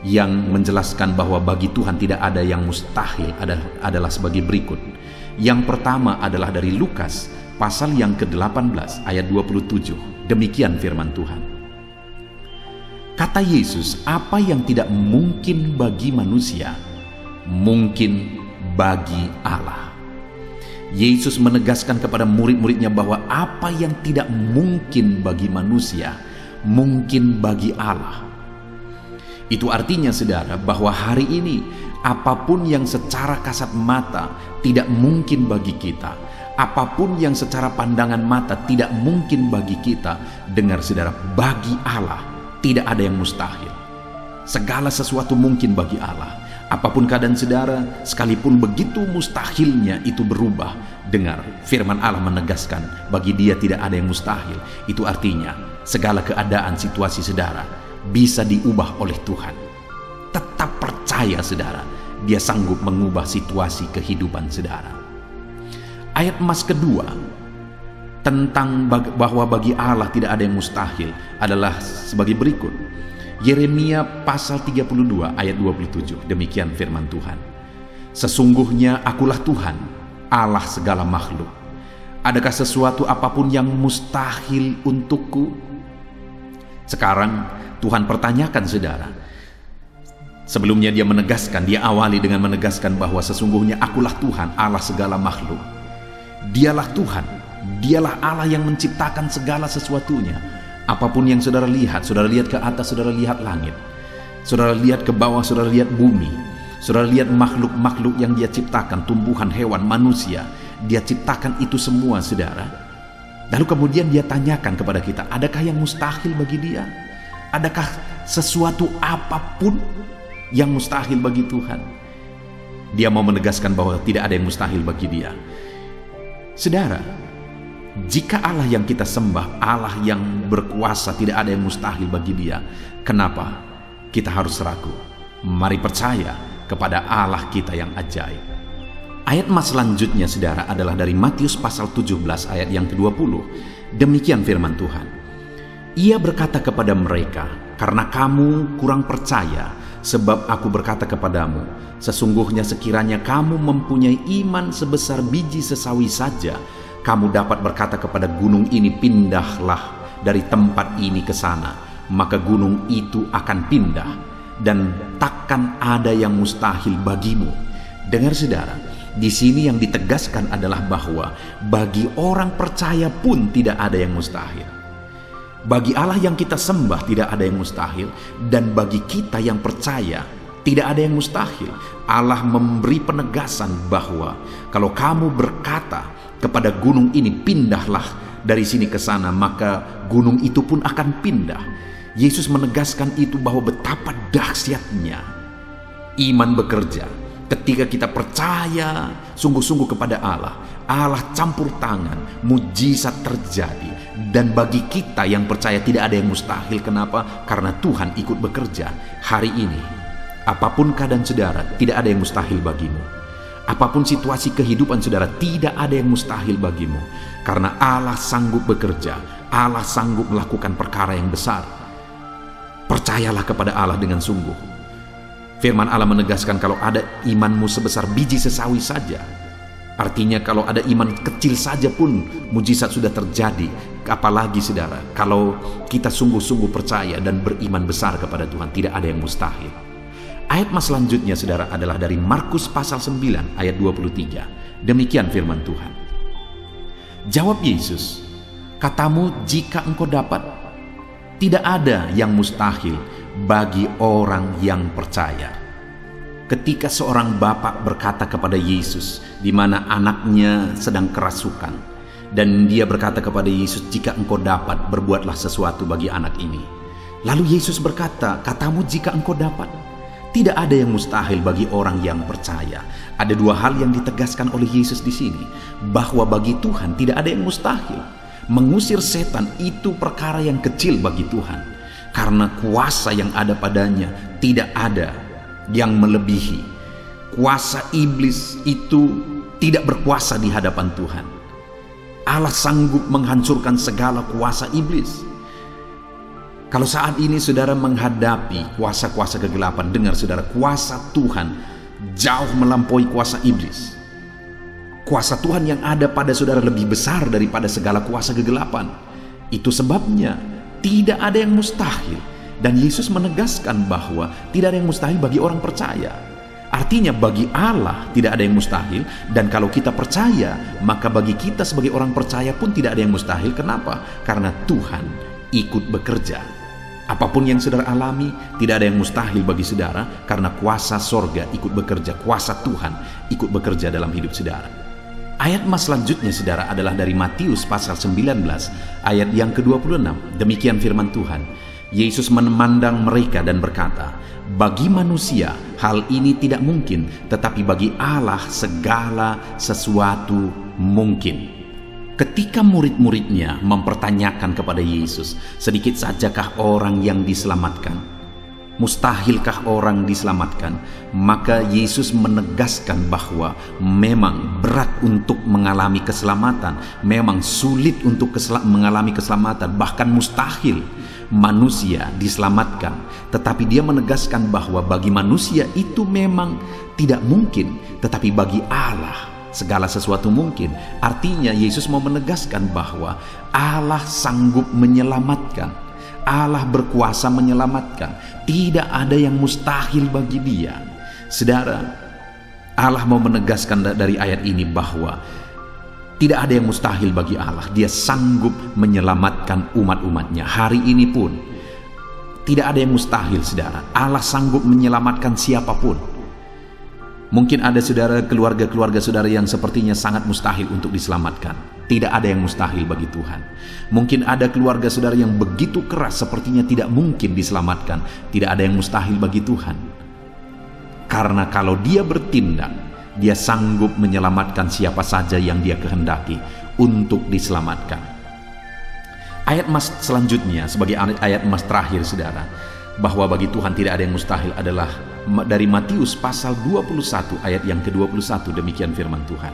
yang menjelaskan bahwa bagi Tuhan tidak ada yang mustahil adalah sebagai berikut. Yang pertama adalah dari Lukas pasal yang ke-18 ayat 27. Demikian firman Tuhan. Kata Yesus, apa yang tidak mungkin bagi manusia, mungkin bagi Allah. Yesus menegaskan kepada murid-muridnya bahwa apa yang tidak mungkin bagi manusia, mungkin bagi Allah. Itu artinya saudara bahwa hari ini apapun yang secara kasat mata tidak mungkin bagi kita, apapun yang secara pandangan mata tidak mungkin bagi kita, dengar saudara, bagi Allah tidak ada yang mustahil. Segala sesuatu mungkin bagi Allah. Apapun keadaan saudara, sekalipun begitu mustahilnya itu berubah, dengar firman Allah menegaskan bagi Dia tidak ada yang mustahil. Itu artinya segala keadaan situasi saudara bisa diubah oleh Tuhan. Tetap percaya saudara, Dia sanggup mengubah situasi kehidupan saudara. Ayat emas kedua tentang bahwa bagi Allah tidak ada yang mustahil adalah sebagai berikut. Yeremia pasal 32 ayat 27. Demikian firman Tuhan. Sesungguhnya akulah Tuhan, Allah segala makhluk. Adakah sesuatu apapun yang mustahil untukku? Sekarang Tuhan pertanyakan saudara. Sebelumnya Dia menegaskan, Dia awali dengan menegaskan bahwa sesungguhnya akulah Tuhan, Allah segala makhluk. Dialah Tuhan, Dialah Allah yang menciptakan segala sesuatunya. Apapun yang saudara lihat ke atas, saudara lihat langit, saudara lihat ke bawah, saudara lihat bumi, saudara lihat makhluk-makhluk yang Dia ciptakan, tumbuhan, hewan, manusia, Dia ciptakan itu semua saudara. Lalu kemudian Dia tanyakan kepada kita, adakah yang mustahil bagi Dia? Adakah sesuatu apapun yang mustahil bagi Tuhan? Dia mau menegaskan bahwa tidak ada yang mustahil bagi Dia. Saudara, jika Allah yang kita sembah, Allah yang berkuasa, tidak ada yang mustahil bagi Dia, kenapa kita harus ragu? Mari percaya kepada Allah kita yang ajaib. Ayat emas selanjutnya saudara adalah dari Matius pasal 17 ayat yang ke-20. Demikian firman Tuhan. Ia berkata kepada mereka, karena kamu kurang percaya, sebab aku berkata kepadamu, sesungguhnya sekiranya kamu mempunyai iman sebesar biji sesawi saja, kamu dapat berkata kepada gunung ini, pindahlah dari tempat ini ke sana, maka gunung itu akan pindah, dan takkan ada yang mustahil bagimu. Dengar saudara, di sini yang ditegaskan adalah bahwa bagi orang percaya pun tidak ada yang mustahil. Bagi Allah yang kita sembah tidak ada yang mustahil, dan bagi kita yang percaya tidak ada yang mustahil. Allah memberi penegasan bahwa kalau kamu berkata kepada gunung ini, pindahlah dari sini ke sana, maka gunung itu pun akan pindah. Yesus menegaskan itu bahwa betapa dahsyatnya iman bekerja. Ketika kita percaya sungguh-sungguh kepada Allah, Allah campur tangan, mujizat terjadi. Dan bagi kita yang percaya tidak ada yang mustahil. Kenapa? Karena Tuhan ikut bekerja. Hari ini, apapun keadaan saudara, tidak ada yang mustahil bagimu. Apapun situasi kehidupan saudara, tidak ada yang mustahil bagimu. Karena Allah sanggup bekerja, Allah sanggup melakukan perkara yang besar. Percayalah kepada Allah dengan sungguh. Firman Allah menegaskan kalau ada imanmu sebesar biji sesawi saja, artinya kalau ada iman kecil saja pun mujizat sudah terjadi. Apalagi saudara, kalau kita sungguh-sungguh percaya dan beriman besar kepada Tuhan, tidak ada yang mustahil. Ayat mas selanjutnya saudara adalah dari Markus pasal 9 ayat 23. Demikian firman Tuhan. Jawab Yesus, katamu jika engkau dapat, tidak ada yang mustahil bagi orang yang percaya. Ketika seorang bapak berkata kepada Yesus, di mana anaknya sedang kerasukan, dan dia berkata kepada Yesus, jika engkau dapat, berbuatlah sesuatu bagi anak ini. Lalu Yesus berkata, katamu jika engkau dapat. Tidak ada yang mustahil bagi orang yang percaya. Ada dua hal yang ditegaskan oleh Yesus di sini, bahwa bagi Tuhan tidak ada yang mustahil. Mengusir setan itu perkara yang kecil bagi Tuhan, karena kuasa yang ada padanya tidak ada yang melebihi. Kuasa iblis itu tidak berkuasa di hadapan Tuhan. Allah sanggup menghancurkan segala kuasa iblis. Kalau saat ini saudara menghadapi kuasa-kuasa kegelapan, dengar saudara, kuasa Tuhan jauh melampaui kuasa iblis. Kuasa Tuhan yang ada pada saudara lebih besar daripada segala kuasa kegelapan. Itu sebabnya tidak ada yang mustahil. Dan Yesus menegaskan bahwa tidak ada yang mustahil bagi orang percaya. Artinya bagi Allah tidak ada yang mustahil. Dan kalau kita percaya, maka bagi kita sebagai orang percaya pun tidak ada yang mustahil. Kenapa? Karena Tuhan ikut bekerja. Apapun yang saudara alami, tidak ada yang mustahil bagi saudara, karena kuasa sorga ikut bekerja, kuasa Tuhan ikut bekerja dalam hidup saudara. Ayat mas selanjutnya saudara adalah dari Matius pasal 19 ayat yang ke-26. Demikian firman Tuhan. Yesus memandang mereka dan berkata, bagi manusia hal ini tidak mungkin, tetapi bagi Allah segala sesuatu mungkin. Ketika murid-muridnya mempertanyakan kepada Yesus, sedikit sajakah orang yang diselamatkan? Mustahilkah orang diselamatkan? Maka Yesus menegaskan bahwa memang berat untuk mengalami keselamatan, memang sulit untuk mengalami keselamatan, bahkan mustahil manusia diselamatkan. Tetapi dia menegaskan bahwa bagi manusia itu memang tidak mungkin, tetapi bagi Allah segala sesuatu mungkin. Artinya Yesus mau menegaskan bahwa Allah sanggup menyelamatkan, Allah berkuasa menyelamatkan. Tidak ada yang mustahil bagi dia. Saudara, Allah mau menegaskan dari ayat ini bahwa tidak ada yang mustahil bagi Allah. Dia sanggup menyelamatkan umat-umatnya. Hari ini pun tidak ada yang mustahil saudara. Allah sanggup menyelamatkan siapapun. Mungkin ada saudara, keluarga-keluarga saudara yang sepertinya sangat mustahil untuk diselamatkan. Tidak ada yang mustahil bagi Tuhan. Mungkin ada keluarga saudara yang begitu keras, sepertinya tidak mungkin diselamatkan. Tidak ada yang mustahil bagi Tuhan. Karena kalau dia bertindak, dia sanggup menyelamatkan siapa saja yang dia kehendaki untuk diselamatkan. Ayat mas selanjutnya sebagai ayat mas terakhir saudara, bahwa bagi Tuhan tidak ada yang mustahil adalah dari Matius pasal 21 ayat yang ke-21. Demikian firman Tuhan.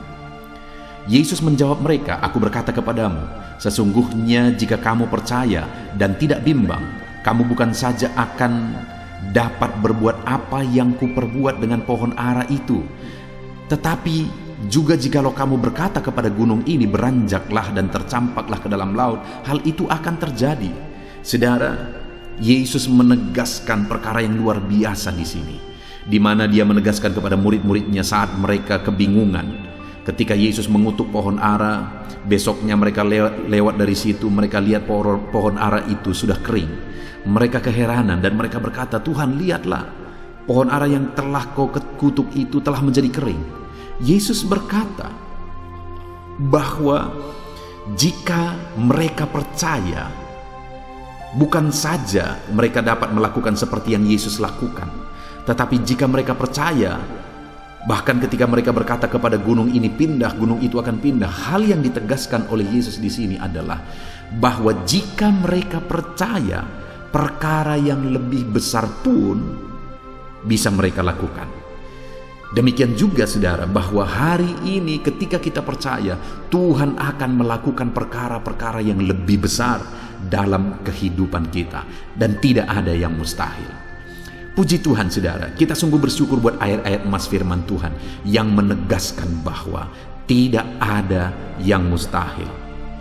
Yesus menjawab mereka, aku berkata kepadamu, sesungguhnya jika kamu percaya dan tidak bimbang, kamu bukan saja akan dapat berbuat apa yang kuperbuat dengan pohon ara itu, tetapi juga jikalau kamu berkata kepada gunung ini, beranjaklah dan tercampaklah ke dalam laut, hal itu akan terjadi. Saudara, Yesus menegaskan perkara yang luar biasa di sini, di mana dia menegaskan kepada murid-muridnya saat mereka kebingungan. Ketika Yesus mengutuk pohon ara, besoknya mereka lewat dari situ, mereka lihat pohon ara itu sudah kering. Mereka keheranan dan mereka berkata, "Tuhan, lihatlah, pohon ara yang telah kau kutuk itu telah menjadi kering." Yesus berkata bahwa jika mereka percaya, bukan saja mereka dapat melakukan seperti yang Yesus lakukan, tetapi jika mereka percaya, bahkan ketika mereka berkata kepada gunung ini pindah, gunung itu akan pindah. Hal yang ditegaskan oleh Yesus di sini adalah bahwa jika mereka percaya, perkara yang lebih besar pun bisa mereka lakukan. Demikian juga saudara, bahwa hari ini ketika kita percaya, Tuhan akan melakukan perkara-perkara yang lebih besar dalam kehidupan kita, dan tidak ada yang mustahil. Puji Tuhan saudara, kita sungguh bersyukur buat ayat-ayat emas firman Tuhan yang menegaskan bahwa tidak ada yang mustahil.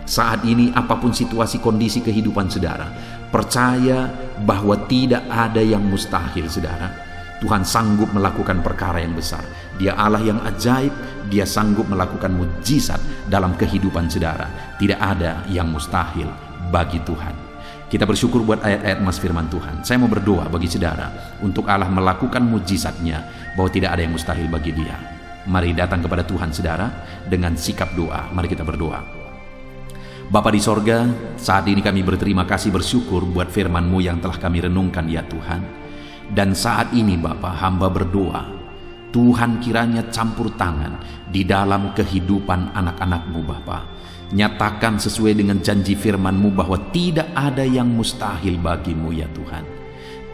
Saat ini apapun situasi kondisi kehidupan saudara, percaya bahwa tidak ada yang mustahil saudara. Tuhan sanggup melakukan perkara yang besar. Dia Allah yang ajaib, dia sanggup melakukan mujizat dalam kehidupan saudara. Tidak ada yang mustahil bagi Tuhan. Kita bersyukur buat ayat-ayat emas firman Tuhan. Saya mau berdoa bagi saudara untuk Allah melakukan mujizatnya, bahwa tidak ada yang mustahil bagi dia. Mari datang kepada Tuhan saudara dengan sikap doa. Mari kita berdoa. Bapa di sorga, saat ini kami berterima kasih, bersyukur buat firman-Mu yang telah kami renungkan ya Tuhan. Dan saat ini Bapa, hamba berdoa, Tuhan kiranya campur tangan di dalam kehidupan anak-anak-Mu Bapa. Nyatakan sesuai dengan janji firman-Mu bahwa tidak ada yang mustahil bagi-Mu ya Tuhan.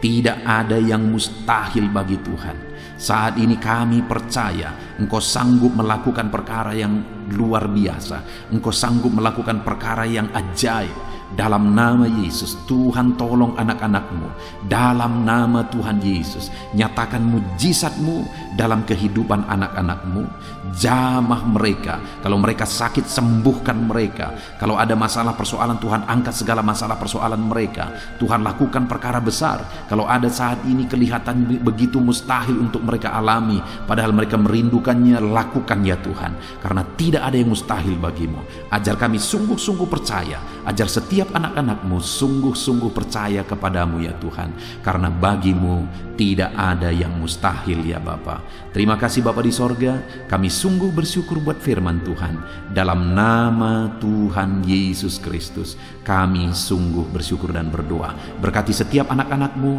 Tidak ada yang mustahil bagi Tuhan. Saat ini kami percaya Engkau sanggup melakukan perkara yang luar biasa. Engkau sanggup melakukan perkara yang ajaib. Dalam nama Yesus, Tuhan tolong anak-anak-Mu. Dalam nama Tuhan Yesus, nyatakan mujizat-Mu dalam kehidupan anak-anak-Mu. Jamah mereka. Kalau mereka sakit, sembuhkan mereka. Kalau ada masalah persoalan, Tuhan angkat segala masalah persoalan mereka. Tuhan lakukan perkara besar. Kalau ada saat ini kelihatan begitu mustahil untuk mereka alami, padahal mereka merindukannya, lakukan ya Tuhan. Karena tidak ada yang mustahil bagi-Mu. Ajar kami sungguh-sungguh percaya. Ajar setiap anak-anak-Mu sungguh-sungguh percaya kepadamu ya Tuhan, karena bagi-Mu tidak ada yang mustahil ya Bapa. Terima kasih Bapa di sorga, kami sungguh bersyukur buat firman Tuhan. Dalam nama Tuhan Yesus Kristus kami sungguh bersyukur dan berdoa. Berkati setiap anak-anak-Mu,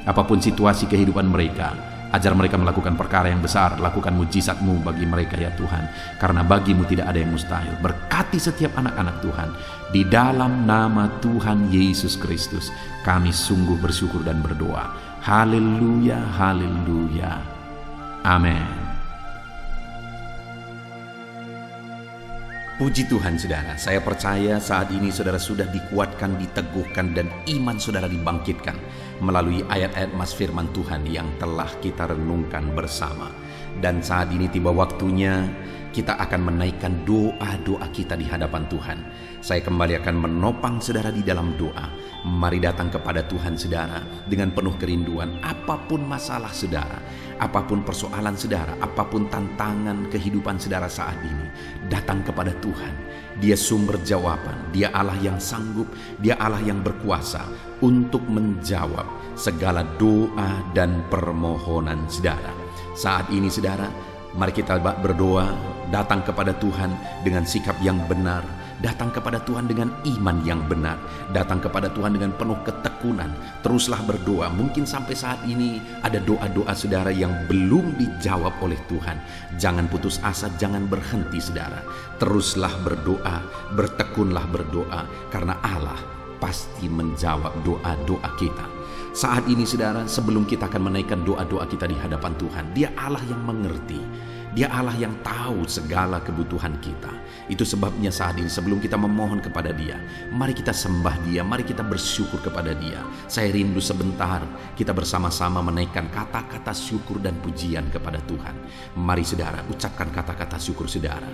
apapun situasi kehidupan mereka. Ajar mereka melakukan perkara yang besar, lakukan mujizat-Mu bagi mereka ya Tuhan, karena bagi-Mu tidak ada yang mustahil. Berkati setiap anak-anak Tuhan, di dalam nama Tuhan Yesus Kristus kami sungguh bersyukur dan berdoa. Haleluya, haleluya, amin. Puji Tuhan saudara, saya percaya saat ini saudara sudah dikuatkan, diteguhkan, dan iman saudara dibangkitkan melalui ayat-ayat emas firman Tuhan yang telah kita renungkan bersama. Dan saat ini tiba waktunya kita akan menaikkan doa-doa kita di hadapan Tuhan. Saya kembali akan menopang saudara di dalam doa. Mari datang kepada Tuhan saudara dengan penuh kerinduan. Apapun masalah saudara, apapun persoalan saudara, apapun tantangan kehidupan saudara saat ini, datang kepada Tuhan. Dia sumber jawaban, Dia Allah yang sanggup, Dia Allah yang berkuasa untuk menjawab segala doa dan permohonan saudara. Saat ini saudara, mari kita berdoa, datang kepada Tuhan dengan sikap yang benar, datang kepada Tuhan dengan iman yang benar, datang kepada Tuhan dengan penuh ketekunan. Teruslah berdoa. Mungkin sampai saat ini ada doa-doa saudara yang belum dijawab oleh Tuhan. Jangan putus asa, jangan berhenti saudara. Teruslah berdoa, bertekunlah berdoa, karena Allah pasti menjawab doa-doa kita. Saat ini saudara, sebelum kita akan menaikkan doa-doa kita di hadapan Tuhan, Dia Allah yang mengerti. Dia Allah yang tahu segala kebutuhan kita. Itu sebabnya saat ini sebelum kita memohon kepada Dia, mari kita sembah Dia, mari kita bersyukur kepada Dia. Saya rindu sebentar kita bersama-sama menaikkan kata-kata syukur dan pujian kepada Tuhan. Mari saudara, ucapkan kata-kata syukur saudara.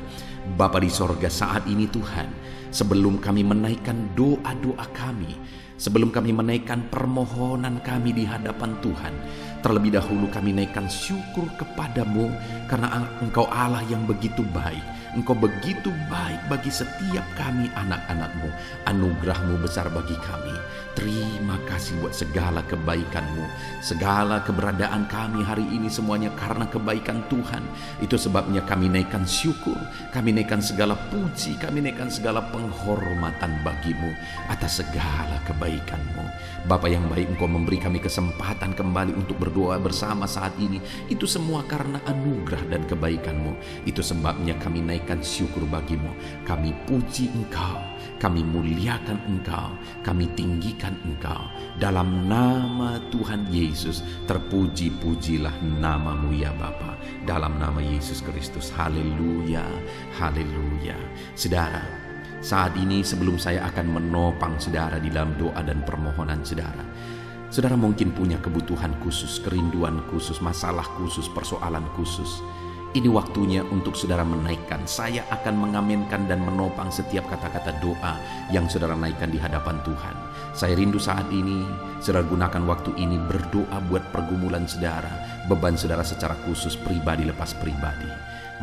Bapa di sorga, saat ini Tuhan, sebelum kami menaikkan doa-doa kami, sebelum kami menaikkan permohonan kami di hadapan Tuhan, terlebih dahulu kami naikkan syukur kepadamu karena Engkau Allah yang begitu baik. Engkau begitu baik bagi setiap kami anak-anak-Mu. Anugerah-Mu besar bagi kami. Terima kasih buat segala kebaikan-Mu. Segala keberadaan kami hari ini semuanya karena kebaikan Tuhan. Itu sebabnya kami naikkan syukur, kami naikkan segala puji, kami naikkan segala penghormatan bagi-Mu atas segala kebaikan-Mu. Bapa yang baik, Engkau memberi kami kesempatan kembali untuk berdoa bersama saat ini. Itu semua karena anugerah dan kebaikan-Mu. Itu sebabnya kami naikkan syukur bagi-Mu. Kami puji Engkau, kami muliakan Engkau, kami tinggikan Engkau. Dalam nama Tuhan Yesus, terpuji-pujilah nama-Mu ya Bapa. Dalam nama Yesus Kristus, haleluya, haleluya. Saudara, saat ini sebelum saya akan menopang saudara di dalam doa dan permohonan saudara, saudara mungkin punya kebutuhan khusus, kerinduan khusus, masalah khusus, persoalan khusus. Ini waktunya untuk saudara menaikkan. Saya akan mengamenkan dan menopang setiap kata-kata doa yang saudara naikkan di hadapan Tuhan. Saya rindu saat ini saudara gunakan waktu ini berdoa buat pergumulan saudara, beban saudara secara khusus, pribadi lepas pribadi.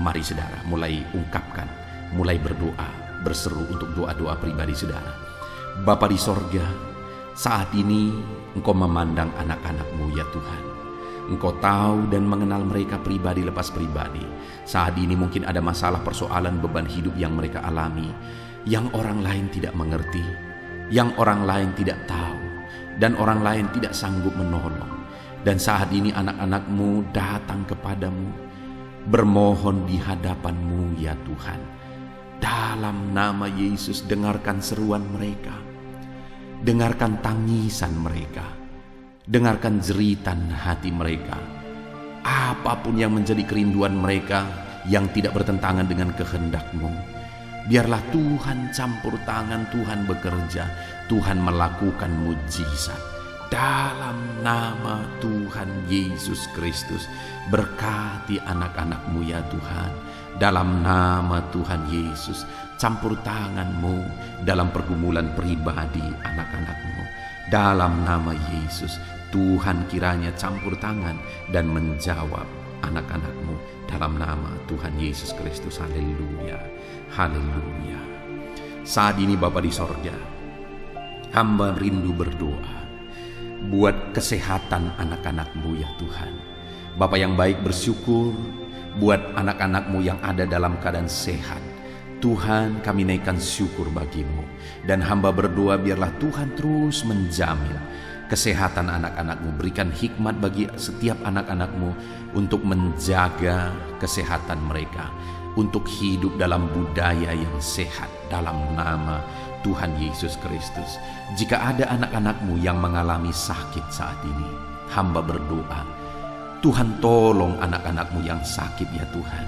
Mari saudara mulai ungkapkan, mulai berdoa, berseru untuk doa-doa pribadi saudara. Bapa di sorga, saat ini Engkau memandang anak-anak-Mu ya Tuhan. Engkau tahu dan mengenal mereka pribadi lepas pribadi. Saat ini mungkin ada masalah, persoalan, beban hidup yang mereka alami, yang orang lain tidak mengerti, yang orang lain tidak tahu, dan orang lain tidak sanggup menolong. Dan saat ini anak-anak-Mu datang kepadamu, bermohon di hadapan-Mu ya Tuhan. Dalam nama Yesus, dengarkan seruan mereka, dengarkan tangisan mereka, dengarkan jeritan hati mereka. Apapun yang menjadi kerinduan mereka yang tidak bertentangan dengan kehendak-Mu, biarlah Tuhan campur tangan, Tuhan bekerja, Tuhan melakukan mujizat. Dalam nama Tuhan Yesus Kristus, berkati anak-anak-Mu ya Tuhan. Dalam nama Tuhan Yesus, campur tangan-Mu dalam pergumulan pribadi anak-anak-Mu. Dalam nama Yesus, Tuhan kiranya campur tangan dan menjawab anak-anak-Mu. Dalam nama Tuhan Yesus Kristus, haleluya, haleluya. Saat ini Bapa di sorga, hamba rindu berdoa buat kesehatan anak-anak-Mu ya Tuhan. Bapa yang baik, bersyukur buat anak-anak-Mu yang ada dalam keadaan sehat. Tuhan, kami naikkan syukur bagi-Mu. Dan hamba berdoa biarlah Tuhan terus menjamin kesehatan anak-anak-Mu. Berikan hikmat bagi setiap anak-anak-Mu untuk menjaga kesehatan mereka, untuk hidup dalam budaya yang sehat dalam nama Tuhan Yesus Kristus. Jika ada anak-anak-Mu yang mengalami sakit saat ini, hamba berdoa, Tuhan tolong anak-anak-Mu yang sakit ya Tuhan.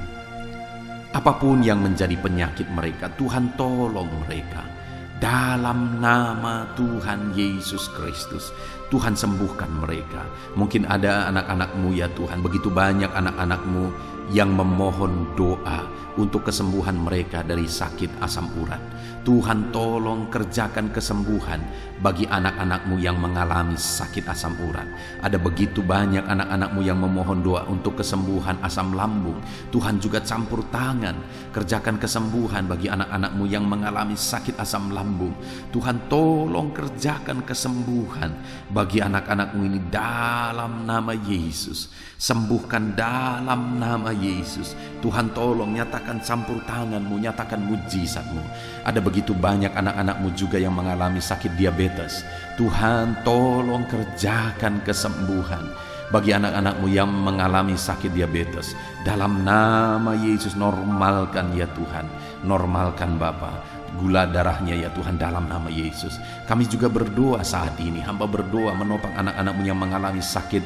Apapun yang menjadi penyakit mereka, Tuhan tolong mereka. Dalam nama Tuhan Yesus Kristus, Tuhan sembuhkan mereka. Mungkin ada anak-anak-Mu ya Tuhan, begitu banyak anak-anak-Mu yang memohon doa untuk kesembuhan mereka dari sakit asam urat. Tuhan tolong kerjakan kesembuhan bagi anak-anak-Mu yang mengalami sakit asam urat. Ada begitu banyak anak-anak-Mu yang memohon doa untuk kesembuhan asam lambung. Tuhan juga campur tangan, kerjakan kesembuhan bagi anak-anak-Mu yang mengalami sakit asam lambung. Tuhan tolong kerjakan kesembuhan bagi anak-anak-Mu ini dalam nama Yesus. Sembuhkan dalam nama Yesus. Tuhan tolong nyatakan campur tangan-Mu, nyatakan mujizat-Mu. Ada begitu banyak anak-anak-Mu juga yang mengalami sakit diabetes. Tuhan tolong kerjakan kesembuhan bagi anak-anak-Mu yang mengalami sakit diabetes. Dalam nama Yesus, normalkan ya Tuhan, normalkan Bapa gula darahnya ya Tuhan, dalam nama Yesus. Kami juga berdoa saat ini, hamba berdoa menopang anak-anak-Mu yang mengalami sakit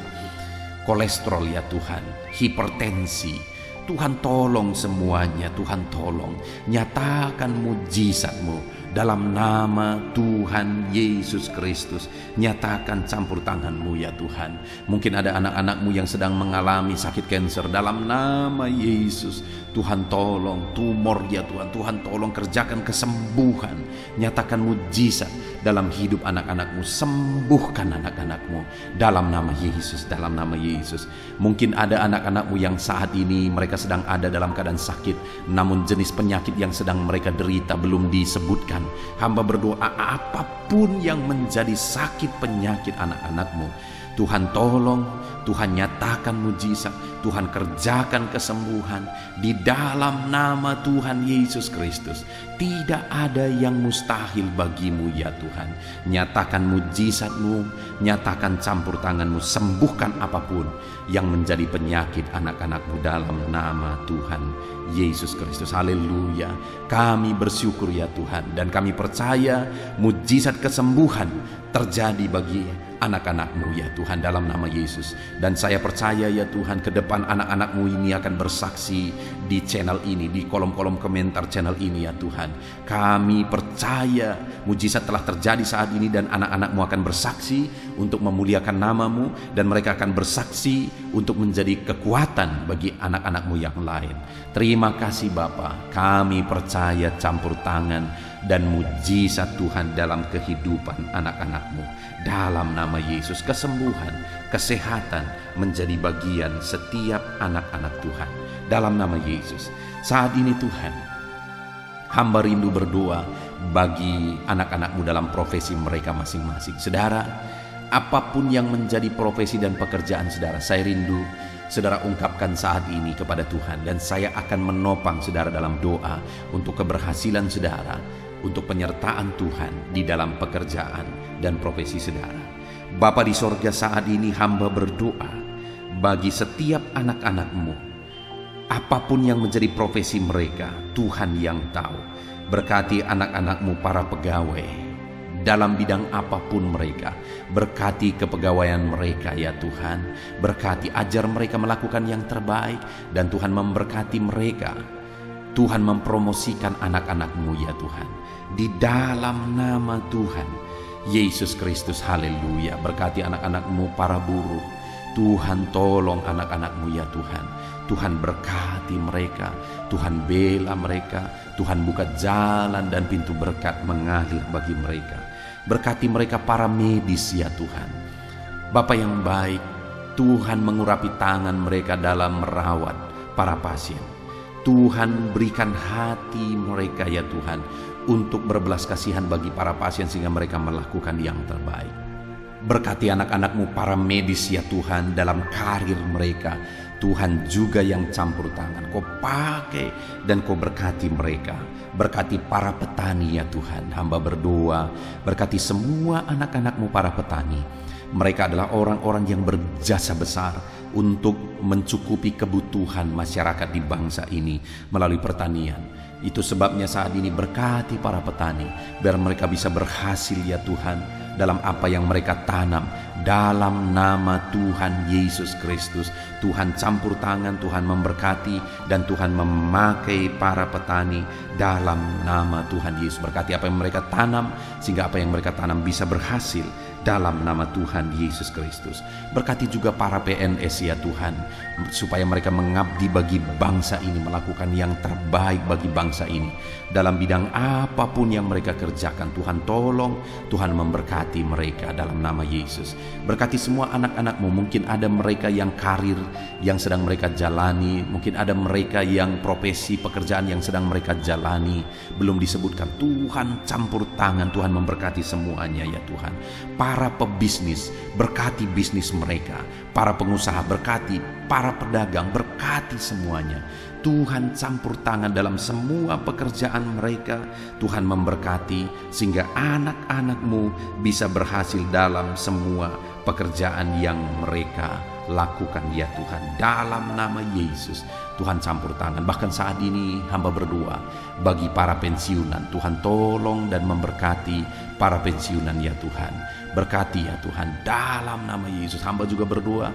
kolesterol ya Tuhan, hipertensi. Tuhan tolong semuanya, Tuhan tolong nyatakan mujizat-Mu dalam nama Tuhan Yesus Kristus. Nyatakan campur tangan-Mu ya Tuhan. Mungkin ada anak-anak-Mu yang sedang mengalami sakit kanker, dalam nama Yesus Tuhan tolong tumor ya Tuhan. Tuhan tolong kerjakan kesembuhan. Nyatakan mujizat dalam hidup anak-anak-Mu. Sembuhkan anak-anak-Mu dalam nama Yesus, dalam nama Yesus. Mungkin ada anak-anak-Mu yang saat ini mereka sedang ada dalam keadaan sakit, namun jenis penyakit yang sedang mereka derita belum disebutkan. Hamba berdoa apapun yang menjadi sakit penyakit anak-anak-Mu, Tuhan tolong, Tuhan nyatakan mujizat, Tuhan kerjakan kesembuhan di dalam nama Tuhan Yesus Kristus. Tidak ada yang mustahil bagi-Mu ya Tuhan. Nyatakan mujizat-Mu, nyatakan campur tangan-Mu, sembuhkan apapun yang menjadi penyakit anak-anak-Mu dalam nama Tuhan Yesus Kristus. Haleluya. Kami bersyukur ya Tuhan, dan kami percaya mujizat kesembuhan terjadi bagi anak-anak-Mu ya Tuhan dalam nama Yesus. Dan saya percaya ya Tuhan, ke depan anak-anak-Mu ini akan bersaksi di channel ini, di kolom-kolom komentar channel ini ya Tuhan. Kami percaya mujizat telah terjadi saat ini, dan anak-anak-Mu akan bersaksi untuk memuliakan nama-Mu, dan mereka akan bersaksi untuk menjadi kekuatan bagi anak-anak-Mu yang lain. Terima kasih Bapa, kami percaya campur tangan dan mujizat Tuhan dalam kehidupan anak-anak-Mu. Dalam nama Yesus, kesembuhan, kesehatan menjadi bagian setiap anak-anak Tuhan. Dalam nama Yesus, saat ini Tuhan, hamba rindu berdoa bagi anak-anak-Mu dalam profesi mereka masing-masing. Saudara, apapun yang menjadi profesi dan pekerjaan saudara, saya rindu saudara ungkapkan saat ini kepada Tuhan, dan saya akan menopang saudara dalam doa untuk keberhasilan saudara, untuk penyertaan Tuhan di dalam pekerjaan dan profesi saudara. Bapa di sorga, saat ini hamba berdoa bagi setiap anak-anak-Mu, apapun yang menjadi profesi mereka, Tuhan yang tahu. Berkati anak-anak-Mu para pegawai dalam bidang apapun mereka. Berkati kepegawaian mereka ya Tuhan. Berkati, ajar mereka melakukan yang terbaik, dan Tuhan memberkati mereka. Tuhan mempromosikan anak-anak-Mu ya Tuhan, di dalam nama Tuhan Yesus Kristus. Haleluya. Berkati anak-anak-Mu para buruh. Tuhan tolong anak-anak-Mu ya Tuhan. Tuhan berkati mereka, Tuhan bela mereka, Tuhan buka jalan dan pintu berkat mengalir bagi mereka. Berkati mereka para medis ya Tuhan. Bapa yang baik, Tuhan mengurapi tangan mereka dalam merawat para pasien. Tuhan berikan hati mereka ya Tuhan untuk berbelas kasihan bagi para pasien, sehingga mereka melakukan yang terbaik. Berkati anak-anak-Mu para medis ya Tuhan dalam karir mereka. Tuhan juga yang campur tangan, Kau pakai dan Kau berkati mereka. Berkati para petani ya Tuhan. Hamba berdoa, berkati semua anak-anak-Mu para petani. Mereka adalah orang-orang yang berjasa besar untuk mencukupi kebutuhan masyarakat di bangsa ini melalui pertanian. Itu sebabnya saat ini berkati para petani, biar mereka bisa berhasil ya Tuhan dalam apa yang mereka tanam. Dalam nama Tuhan Yesus Kristus, Tuhan campur tangan, Tuhan memberkati, dan Tuhan memakai para petani dalam nama Tuhan Yesus. Berkati apa yang mereka tanam, sehingga apa yang mereka tanam bisa berhasil dalam nama Tuhan Yesus Kristus. Berkati juga para PNS ya Tuhan, supaya mereka mengabdi bagi bangsa ini, melakukan yang terbaik bagi bangsa ini dalam bidang apapun yang mereka kerjakan. Tuhan tolong, Tuhan memberkati mereka dalam nama Yesus. Berkati semua anak-anak-Mu. Mungkin ada mereka yang karir yang sedang mereka jalani, mungkin ada mereka yang profesi pekerjaan yang sedang mereka jalani belum disebutkan. Tuhan campur tangan, Tuhan memberkati semuanya ya Tuhan. Para pebisnis, berkati bisnis mereka. Para pengusaha, berkati. Para pedagang, berkati semuanya. Tuhan campur tangan dalam semua pekerjaan mereka. Tuhan memberkati sehingga anak-anak-Mu bisa berhasil dalam semua pekerjaan yang mereka lakukan ya Tuhan. Dalam nama Yesus, Tuhan campur tangan. Bahkan saat ini hamba berdoa bagi para pensiunan. Tuhan tolong dan memberkati para pensiunan ya Tuhan. Berkati ya Tuhan, dalam nama Yesus. Hamba juga berdoa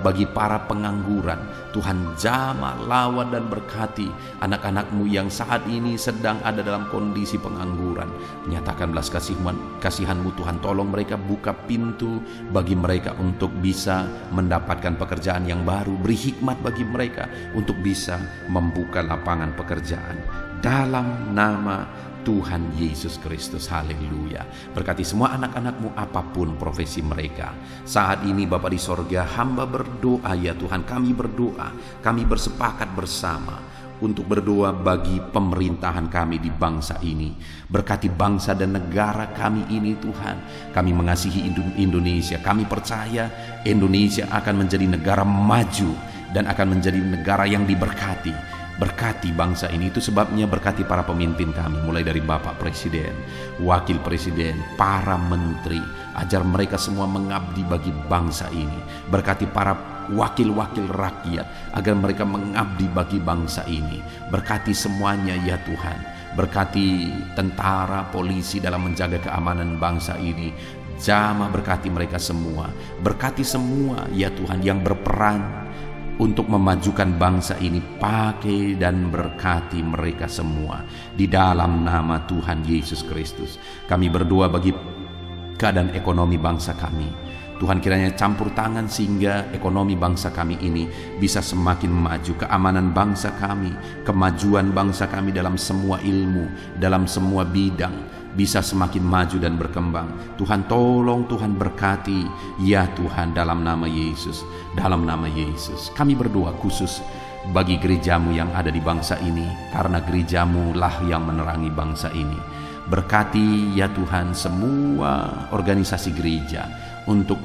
bagi para pengangguran. Tuhan jamah, lawan dan berkati anak-anak-Mu yang saat ini sedang ada dalam kondisi pengangguran. Nyatakan belas kasihan-Mu Tuhan, tolong mereka, buka pintu bagi mereka untuk bisa mendapatkan pekerjaan yang baru. Beri hikmat bagi mereka untuk bisa membuka lapangan pekerjaan. Dalam nama Tuhan Yesus Kristus, haleluya. Berkati semua anak-anak-Mu apapun profesi mereka. Saat ini Bapa di sorga, hamba berdoa ya Tuhan, kami berdoa, kami bersepakat bersama untuk berdoa bagi pemerintahan kami di bangsa ini. Berkati bangsa dan negara kami ini Tuhan. Kami mengasihi Indonesia, kami percaya Indonesia akan menjadi negara maju dan akan menjadi negara yang diberkati. Berkati bangsa ini, itu sebabnya berkati para pemimpin kami, mulai dari Bapak Presiden, Wakil Presiden, para menteri. Ajar mereka semua mengabdi bagi bangsa ini. Berkati para wakil-wakil rakyat, agar mereka mengabdi bagi bangsa ini. Berkati semuanya ya Tuhan. Berkati tentara, polisi dalam menjaga keamanan bangsa ini. Jamah berkati mereka semua. Berkati semua ya Tuhan yang berperan untuk memajukan bangsa ini, pakai dan berkati mereka semua. Di dalam nama Tuhan Yesus Kristus, kami berdoa bagi keadaan ekonomi bangsa kami. Tuhan kiranya campur tangan sehingga ekonomi bangsa kami ini bisa semakin maju. Keamanan bangsa kami, kemajuan bangsa kami dalam semua ilmu, dalam semua bidang, bisa semakin maju dan berkembang. Tuhan tolong, Tuhan berkati ya Tuhan, dalam nama Yesus. Dalam nama Yesus kami berdoa khusus bagi gereja-Mu yang ada di bangsa ini, karena gereja-Mu lah yang menerangi bangsa ini. Berkati ya Tuhan semua organisasi gereja untuk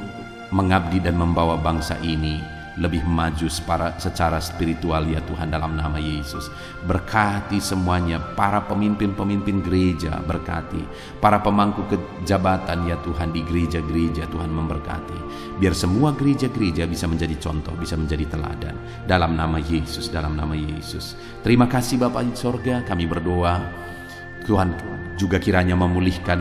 mengabdi dan membawa bangsa ini lebih maju secara spiritual ya Tuhan, dalam nama Yesus. Berkati semuanya, para pemimpin-pemimpin gereja, berkati para pemangku kejabatan ya Tuhan di gereja-gereja, Tuhan memberkati. Biar semua gereja-gereja bisa menjadi contoh, bisa menjadi teladan, dalam nama Yesus, dalam nama Yesus. Terima kasih Bapa di sorga, kami berdoa Tuhan juga kiranya memulihkan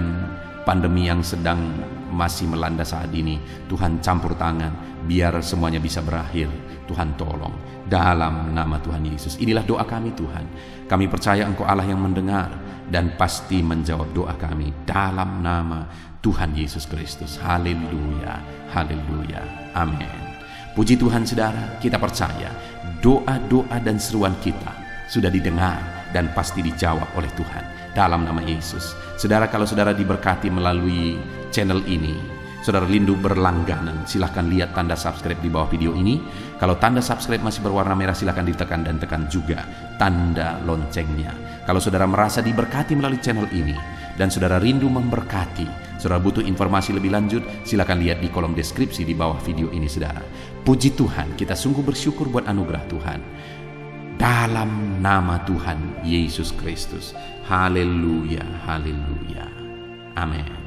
pandemi yang sedang masih melanda saat ini. Tuhan campur tangan biar semuanya bisa berakhir. Tuhan tolong, dalam nama Tuhan Yesus. Inilah doa kami Tuhan. Kami percaya Engkau Allah yang mendengar dan pasti menjawab doa kami, dalam nama Tuhan Yesus Kristus. Haleluya, haleluya, amin. Puji Tuhan saudara, kita percaya doa-doa dan seruan kita sudah didengar dan pasti dijawab oleh Tuhan, dalam nama Yesus. Saudara, kalau saudara diberkati melalui channel ini, saudara rindu berlangganan, silahkan lihat tanda subscribe di bawah video ini. Kalau tanda subscribe masih berwarna merah, silahkan ditekan dan tekan juga tanda loncengnya. Kalau saudara merasa diberkati melalui channel ini dan saudara rindu memberkati, saudara butuh informasi lebih lanjut, silahkan lihat di kolom deskripsi di bawah video ini saudara. Puji Tuhan, kita sungguh bersyukur buat anugerah Tuhan. Dalam nama Tuhan Yesus Kristus. Haleluya, haleluya. Amin.